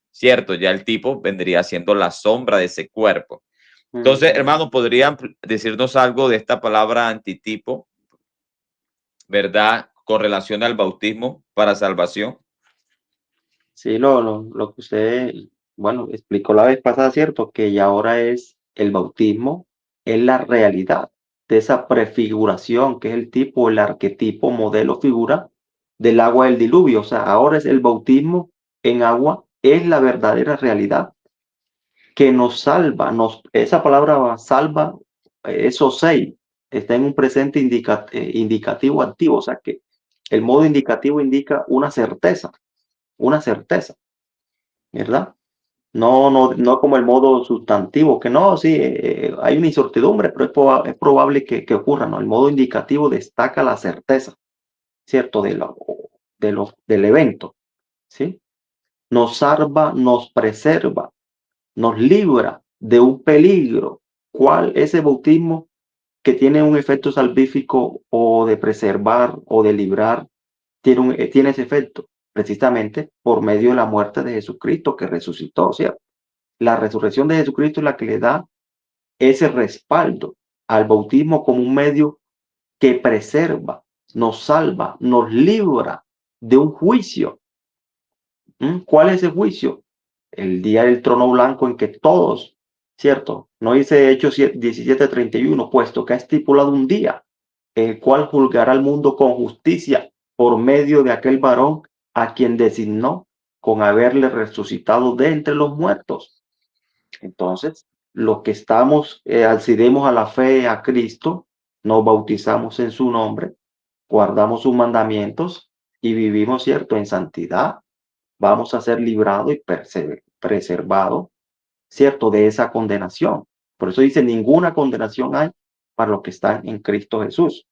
¿cierto? Ya el tipo vendría siendo la sombra de ese cuerpo. Entonces, hermano, ¿podrían decirnos algo de esta palabra antitipo, verdad, con relación al bautismo para salvación? Sí, lo que usted, bueno, explicó la vez pasada, ¿cierto? Que ya ahora es el bautismo, es la realidad de esa prefiguración, que es el tipo, el arquetipo, modelo, figura del agua del diluvio. O sea, ahora es el bautismo en agua, es la verdadera realidad que nos salva. Esa palabra salva, eso sei, está en un presente indicativo activo. O sea, que el modo indicativo indica una certeza, ¿verdad? No como el modo sustantivo, que no, sí, hay una incertidumbre, pero es probable que ocurra, ¿no? El modo indicativo destaca la certeza, ¿cierto? Del evento, ¿sí? Nos salva, nos preserva, nos libra de un peligro. ¿Cuál es el bautismo que tiene un efecto salvífico o de preservar o de librar? Tiene ese efecto precisamente por medio de la muerte de Jesucristo que resucitó, ¿cierto? La resurrección de Jesucristo es la que le da ese respaldo al bautismo como un medio que preserva, nos salva, nos libra de un juicio. ¿Cuál es ese juicio? El día del trono blanco en que todos, ¿cierto? No dice Hechos 17:31, puesto que ha estipulado un día, el cual juzgará al mundo con justicia por medio de aquel varón a quien designó con haberle resucitado de entre los muertos. Entonces, los que estamos, accedemos a la fe a Cristo, nos bautizamos en su nombre, guardamos sus mandamientos y vivimos, ¿cierto?, en santidad, vamos a ser librados y preservados, ¿cierto?, de esa condenación. Por eso dice, ninguna condenación hay para los que están en Cristo Jesús.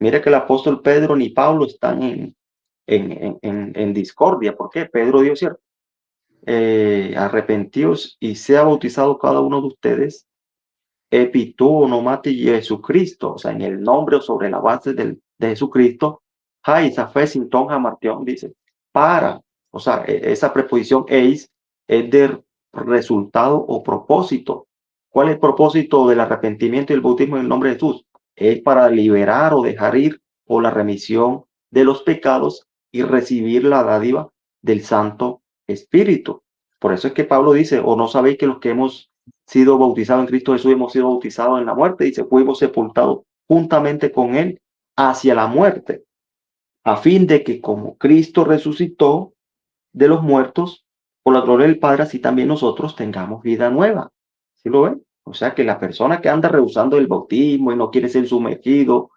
Mire que el apóstol Pedro ni Pablo están en discordia. ¿Por qué? Pedro dio, ¿cierto? Arrepentíos y sea bautizado cada uno de ustedes, epitú nomati Jesucristo, o sea, en el nombre o sobre la base de Jesucristo, esa fe sin tonja martión, dice, o sea, esa preposición eis es de resultado o propósito. ¿Cuál es el propósito del arrepentimiento y el bautismo en el nombre de Jesús? Es para liberar o dejar ir o la remisión de los pecados y recibir la dádiva del Santo Espíritu. Por eso es que Pablo dice, o no sabéis que los que hemos sido bautizados en Cristo Jesús hemos sido bautizados en la muerte, dice, fuimos sepultados juntamente con él hacia la muerte, a fin de que como Cristo resucitó de los muertos, por la gloria del Padre, así también nosotros tengamos vida nueva. ¿Sí lo ven? O sea, que la persona que anda rehusando el bautismo y no quiere ser sumergido,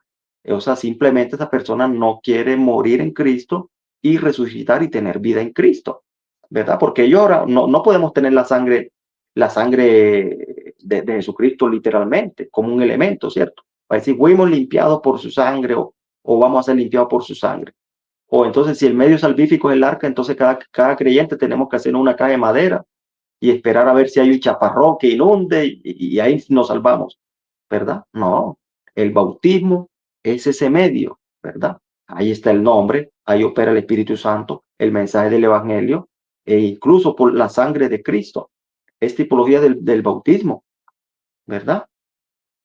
o sea, simplemente esa persona no quiere morir en Cristo y resucitar y tener vida en Cristo, ¿verdad? Porque ellos ahora no podemos tener la sangre de Jesucristo literalmente, como un elemento, ¿cierto? Va a decir, fuimos limpiados por su sangre o vamos a ser limpiados por su sangre. O entonces, si el medio salvífico es el arca, entonces cada creyente tenemos que hacer una caja de madera y esperar a ver si hay un chaparrón que inunde y ahí nos salvamos, ¿verdad? No, el bautismo es ese medio, ¿verdad? Ahí está el nombre, ahí opera el Espíritu Santo, el mensaje del Evangelio e incluso por la sangre de Cristo. Es tipología del bautismo, ¿verdad?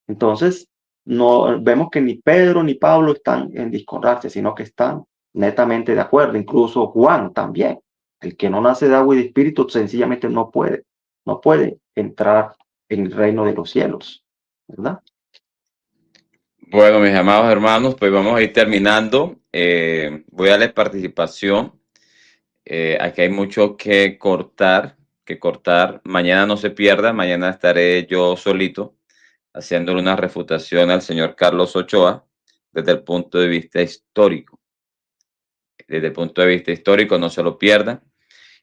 Entonces, no vemos que ni Pedro ni Pablo están en discordancia, sino que están netamente de acuerdo. Incluso Juan también. El que no nace de agua y de espíritu sencillamente no puede entrar en el reino de los cielos, ¿verdad? Bueno, mis amados hermanos, pues vamos a ir terminando. Voy a darles participación. Aquí hay mucho que cortar, Mañana no se pierda, mañana estaré yo solito haciéndole una refutación al señor Carlos Ochoa desde el punto de vista histórico. Desde el punto de vista histórico, no se lo pierdan.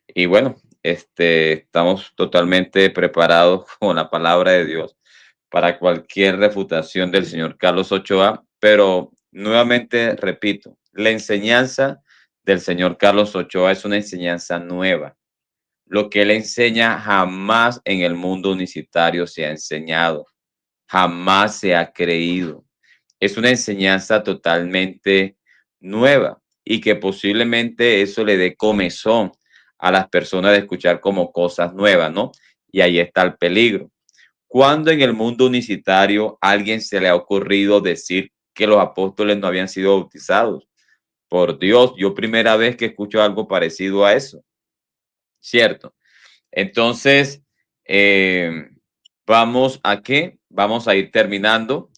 Y bueno, estamos totalmente preparados con la palabra de Dios para cualquier refutación del señor Carlos Ochoa, pero nuevamente repito, la enseñanza del señor Carlos Ochoa es una enseñanza nueva. Lo que él enseña jamás en el mundo unicitario se ha enseñado, jamás se ha creído. Es una enseñanza totalmente nueva y que posiblemente eso le dé comezón a las personas de escuchar como cosas nuevas, ¿no? Y ahí está el peligro. ¿Cuándo en el mundo unicitario a alguien se le ha ocurrido decir que los apóstoles no habían sido bautizados? Por Dios, yo primera vez que escucho algo parecido a eso, ¿cierto? Entonces, ¿vamos a qué? Vamos a ir terminando.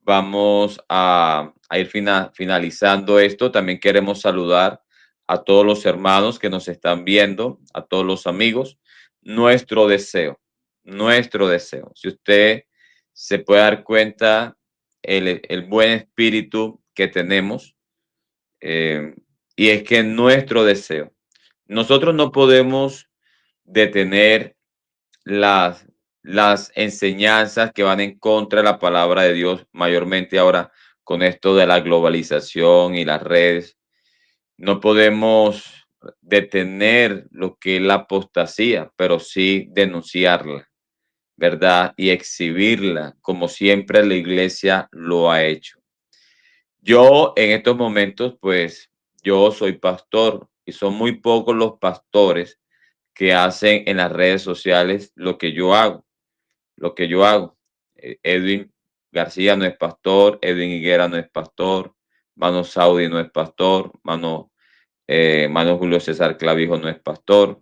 Vamos a ir finalizando esto. También queremos saludar a todos los hermanos que nos están viendo, a todos los amigos. Nuestro deseo, si usted se puede dar cuenta, el buen espíritu que tenemos, y es que nuestro deseo, nosotros no podemos detener las, las enseñanzas que van en contra de la palabra de Dios, mayormente ahora con esto de la globalización y las redes. No podemos detener lo que es la apostasía, pero sí denunciarla, ¿verdad? Y exhibirla como siempre la iglesia lo ha hecho. Yo en estos momentos, pues yo soy pastor y son muy pocos los pastores que hacen en las redes sociales lo que yo hago. Edwin García no es pastor, Edwin Higuera no es pastor, Mano Saudi no es pastor, Mano Julio César Clavijo no es pastor,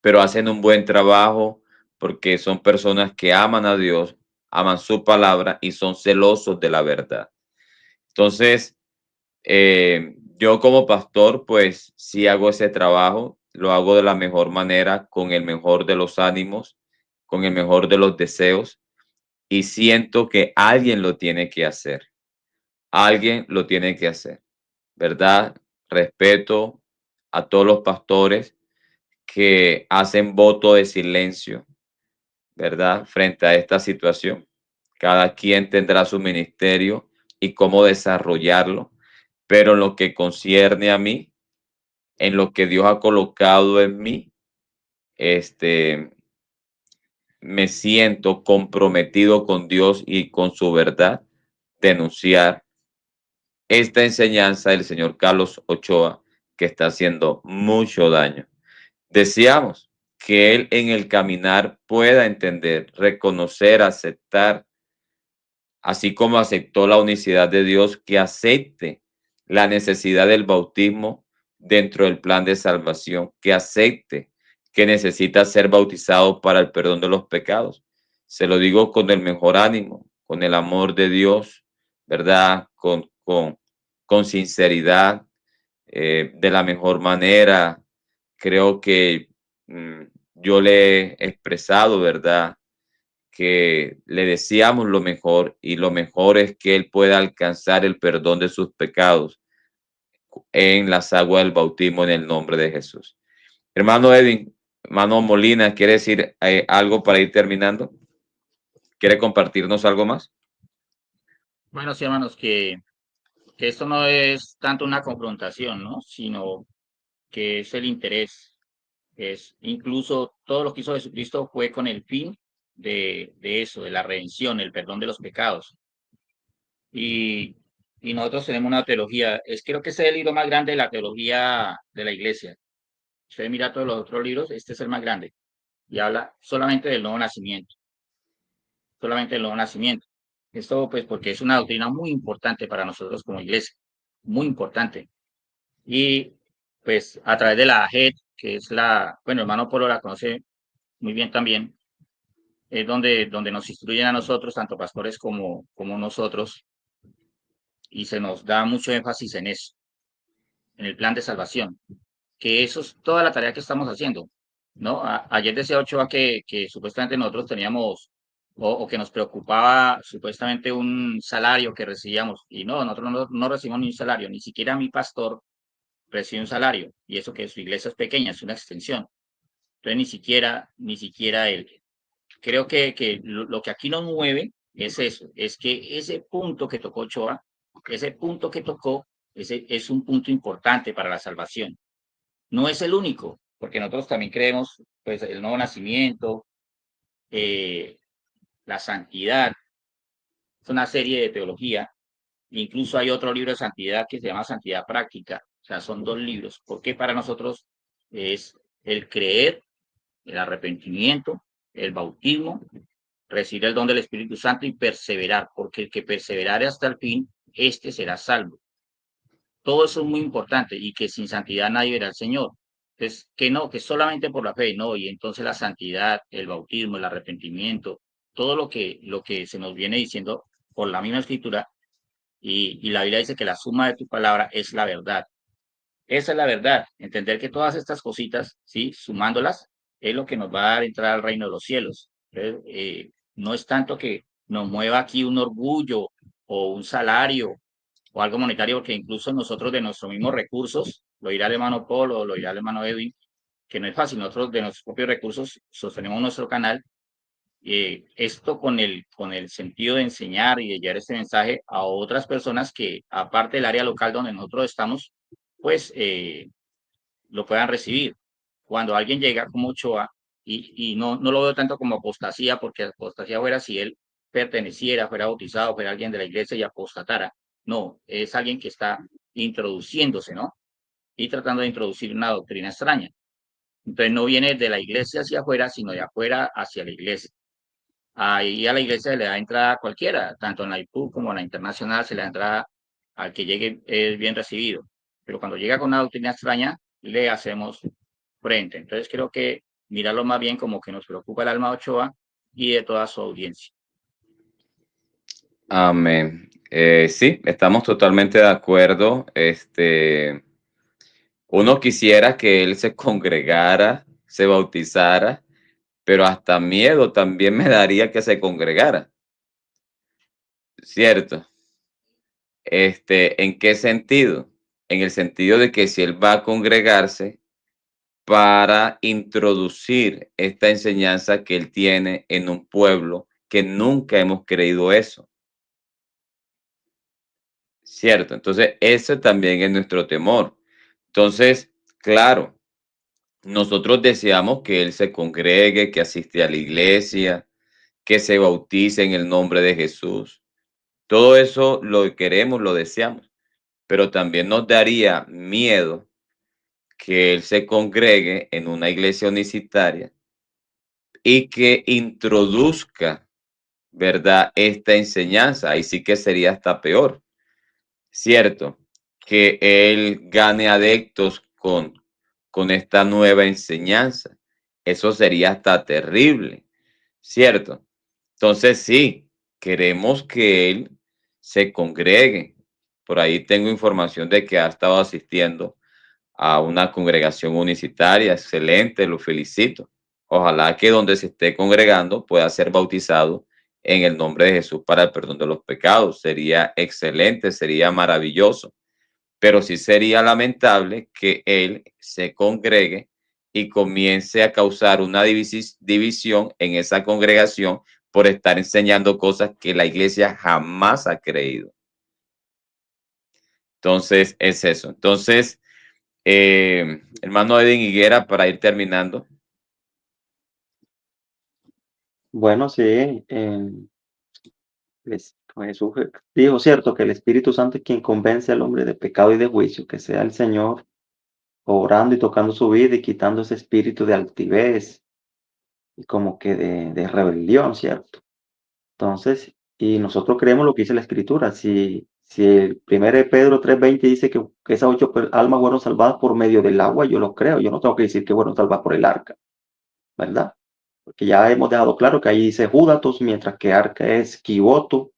pero hacen un buen trabajo porque son personas que aman a Dios, aman su palabra y son celosos de la verdad. Entonces, yo como pastor, pues sí hago ese trabajo, lo hago de la mejor manera, con el mejor de los ánimos, con el mejor de los deseos, y siento que alguien lo tiene que hacer. Alguien lo tiene que hacer, ¿verdad? Respeto a todos los pastores que hacen voto de silencio, ¿verdad? Frente a esta situación. Cada quien tendrá su ministerio y cómo desarrollarlo, pero en lo que concierne a mí, en lo que Dios ha colocado en mí, este, me siento comprometido con Dios y con su verdad, denunciar esta enseñanza del señor Carlos Ochoa que está haciendo mucho daño. Deseamos que él en el caminar pueda entender, reconocer, aceptar, así como aceptó la unicidad de Dios, que acepte la necesidad del bautismo dentro del plan de salvación, que acepte que necesita ser bautizado para el perdón de los pecados. Se lo digo con el mejor ánimo, con el amor de Dios, ¿verdad? Con sinceridad, de la mejor manera. Creo que yo le he expresado, ¿verdad? Que le deseamos lo mejor y lo mejor es que él pueda alcanzar el perdón de sus pecados en las aguas del bautismo en el nombre de Jesús. Hermano Edwin, hermano Molina, ¿quiere decir algo para ir terminando? ¿Quiere compartirnos algo más? Bueno, sí, hermanos, que esto no es tanto una confrontación, ¿no? Sino que es el interés. Es incluso todo lo que hizo Jesucristo fue con el fin de eso, de la redención, el perdón de los pecados. Y, y nosotros tenemos una teología, creo que ese es el libro más grande de la teología de la iglesia. Usted mira todos los otros libros, este es el más grande y habla solamente del nuevo nacimiento, solamente del nuevo nacimiento. Esto pues porque es una doctrina muy importante para nosotros como iglesia, muy importante. Y pues a través de la JET, que es bueno, hermano Polo la conoce muy bien también, es donde nos instruyen a nosotros, tanto pastores como nosotros, y se nos da mucho énfasis en eso, en el plan de salvación, que eso es toda la tarea que estamos haciendo, ¿no? Ayer decía Ochoa que supuestamente nosotros teníamos, o que nos preocupaba supuestamente un salario que recibíamos, y no, nosotros no recibimos ni un salario, ni siquiera mi pastor recibe un salario, y eso que su iglesia es pequeña, es una extensión. Entonces, ni siquiera él. Creo que lo que aquí nos mueve es eso, es que ese punto que tocó Ochoa, ese punto que tocó, ese es un punto importante para la salvación. No es el único, porque nosotros también creemos, pues, el nuevo nacimiento, la santidad, es una serie de teología. Incluso hay otro libro de santidad que se llama Santidad Práctica. O sea, son dos libros, porque para nosotros es el creer, el arrepentimiento, el bautismo, recibir el don del Espíritu Santo y perseverar, porque el que perseverare hasta el fin, este será salvo. Todo eso es muy importante y que sin santidad nadie verá al Señor. Entonces, que no, que solamente por la fe, no, y entonces la santidad, el bautismo, el arrepentimiento, todo lo que se nos viene diciendo por la misma escritura, y la Biblia dice que la suma de tu palabra es la verdad. Esa es la verdad, entender que todas estas cositas, ¿sí? Sumándolas, es lo que nos va a dar entrada al reino de los cielos. Entonces, no es tanto que nos mueva aquí un orgullo o un salario o algo monetario, porque incluso nosotros de nuestros mismos recursos, lo dirá el hermano Polo, lo dirá el hermano Edwin, que no es fácil, nosotros de nuestros propios recursos sostenemos nuestro canal, esto con el sentido de enseñar y de llevar este mensaje a otras personas que, aparte del área local donde nosotros estamos, pues lo puedan recibir. Cuando alguien llega como Ochoa, y no lo veo tanto como apostasía, porque apostasía fuera si él perteneciera, fuera bautizado, fuera alguien de la iglesia y apostatara. No, es alguien que está introduciéndose, ¿no? Y tratando de introducir una doctrina extraña. Entonces no viene de la iglesia hacia afuera, sino de afuera hacia la iglesia. Ahí a la iglesia se le da entrada a cualquiera, tanto en la IPU como en la internacional, se le da entrada al que llegue bien recibido. Pero cuando llega con una doctrina extraña, le hacemos frente. Entonces creo que mirarlo más bien como que nos preocupa el alma de Ochoa y de toda su audiencia. Amén. Sí, estamos totalmente de acuerdo. Uno quisiera que él se congregara, se bautizara, pero hasta miedo también me daría que se congregara, ¿cierto? ¿En qué sentido? En el sentido de que si él va a congregarse para introducir esta enseñanza que él tiene en un pueblo que nunca hemos creído eso, ¿cierto? Entonces, ese también es nuestro temor. Entonces, claro, nosotros deseamos que él se congregue, que asiste a la iglesia, que se bautice en el nombre de Jesús. Todo eso lo queremos, lo deseamos, pero también nos daría miedo que él se congregue en una iglesia unicitaria y que introduzca, ¿verdad?, esta enseñanza. Ahí sí que sería hasta peor, ¿cierto? Que él gane adeptos con esta nueva enseñanza. Eso sería hasta terrible, ¿cierto? Entonces sí, queremos que él se congregue. Por ahí tengo información de que ha estado asistiendo a una congregación unicitaria. Excelente, lo felicito. Ojalá que donde se esté congregando pueda ser bautizado en el nombre de Jesús para el perdón de los pecados. Sería excelente, sería maravilloso. Pero sí sería lamentable que él se congregue y comience a causar una división en esa congregación por estar enseñando cosas que la iglesia jamás ha creído. Entonces, es eso. Entonces, hermano Edwin Higuera, para ir terminando. Bueno, sí, Jesús dijo, cierto, que el Espíritu Santo es quien convence al hombre de pecado y de juicio, que sea el Señor obrando y tocando su vida y quitando ese espíritu de altivez y como que de rebelión, ¿cierto? Entonces, y nosotros creemos lo que dice la Escritura. Si el 1 Pedro 3:20 dice que esas 8 almas fueron salvadas por medio del agua, yo lo creo. Yo no tengo que decir que fueron salvadas por el arca, ¿verdad? Porque ya hemos dejado claro que ahí dice Júdatos, mientras que arca es Kiboto,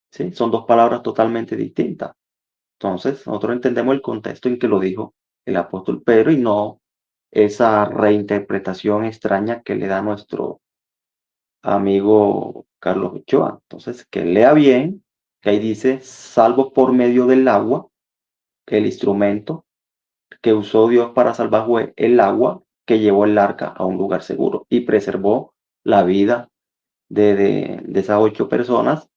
¿sí? Son dos palabras totalmente distintas. Entonces, nosotros entendemos el contexto en que lo dijo el apóstol Pedro y no esa reinterpretación extraña que le da nuestro amigo Carlos Ochoa. Entonces, que lea bien, que ahí dice, salvo por medio del agua, el instrumento que usó Dios para salvar fue el agua que llevó el arca a un lugar seguro y preservó la vida de esas 8 personas,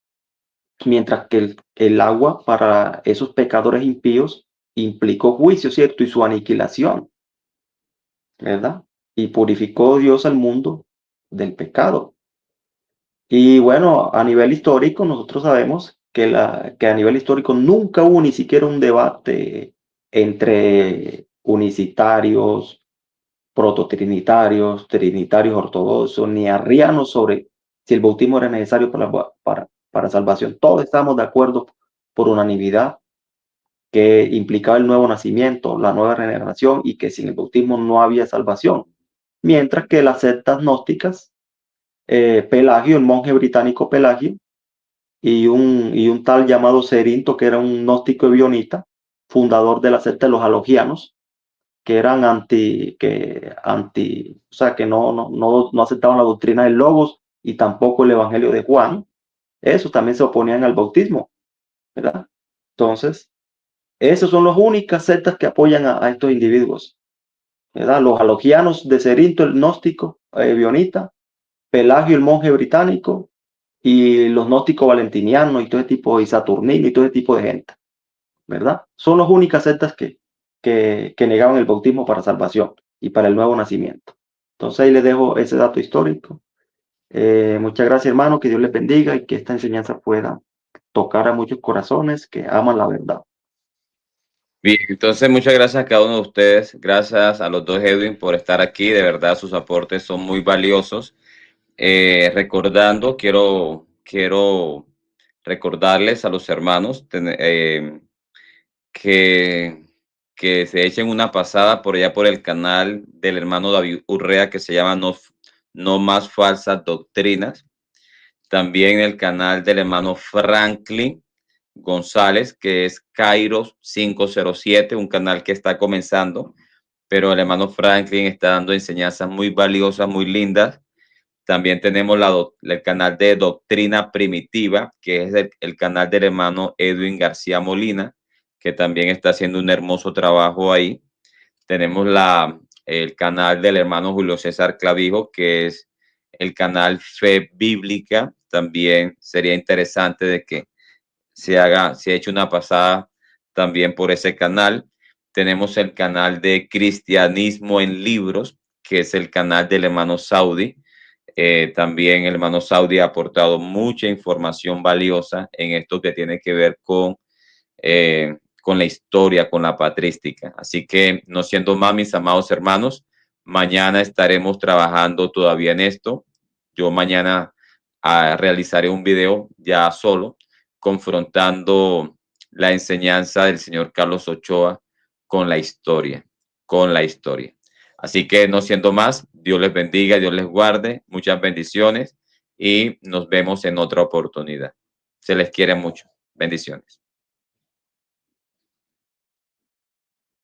mientras que el agua para esos pecadores impíos implicó juicio, ¿cierto? Y su aniquilación, ¿verdad? Y purificó Dios al mundo del pecado. Y bueno, a nivel histórico, nosotros sabemos que a nivel histórico nunca hubo ni siquiera un debate entre unicitarios, prototrinitarios, trinitarios ortodoxos, ni arrianos sobre si el bautismo era necesario para salvación. Todos estamos de acuerdo por unanimidad que implicaba el nuevo nacimiento, la nueva regeneración y que sin el bautismo no había salvación. Mientras que las sectas gnósticas, Pelagio, el monje británico Pelagio, y un tal llamado Cerinto, que era un gnóstico ebionita, fundador de la secta de los alogianos, que eran o sea, que no aceptaban la doctrina del Logos y tampoco el Evangelio de Juan. Eso también se oponían al bautismo, ¿verdad? Entonces, esas son las únicas sectas que apoyan a estos individuos, ¿verdad? Los alogianos de Cerinto, el gnóstico ebionita, Pelagio, el monje británico, y los gnósticos valentinianos y todo ese tipo, y saturnino y todo ese tipo de gente, ¿verdad? Son las únicas sectas que negaban el bautismo para salvación y para el nuevo nacimiento. Entonces ahí les dejo ese dato histórico. Muchas gracias, hermano, que Dios les bendiga y que esta enseñanza pueda tocar a muchos corazones que aman la verdad. Bien, entonces muchas gracias a cada uno de ustedes. Gracias a los dos Edwin por estar aquí. De verdad, sus aportes son muy valiosos. Recordando, quiero recordarles a los hermanos que se echen una pasada por allá por el canal del hermano David Urrea, que se llama No Más Falsas Doctrinas. También el canal del hermano Franklin González, que es Kairos 507, un canal que está comenzando, pero el hermano Franklin está dando enseñanzas muy valiosas, muy lindas. También tenemos el canal de Doctrina Primitiva, que es el canal del hermano Edwin García Molina, que también está haciendo un hermoso trabajo ahí. Tenemos el canal del hermano Julio César Clavijo, que es el canal Fe Bíblica. También sería interesante de que se eche una pasada también por ese canal. Tenemos el canal de Cristianismo en Libros, que es el canal del hermano Saudi. También el hermano Saudi ha aportado mucha información valiosa en esto que tiene que ver con la historia, con la patrística. Así que, no siendo más, mis amados hermanos, mañana estaremos trabajando todavía en esto. Yo mañana realizaré un video ya solo, confrontando la enseñanza del señor Carlos Ochoa con la historia, Así que, no siendo más, Dios les bendiga, Dios les guarde, muchas bendiciones y nos vemos en otra oportunidad. Se les quiere mucho. Bendiciones.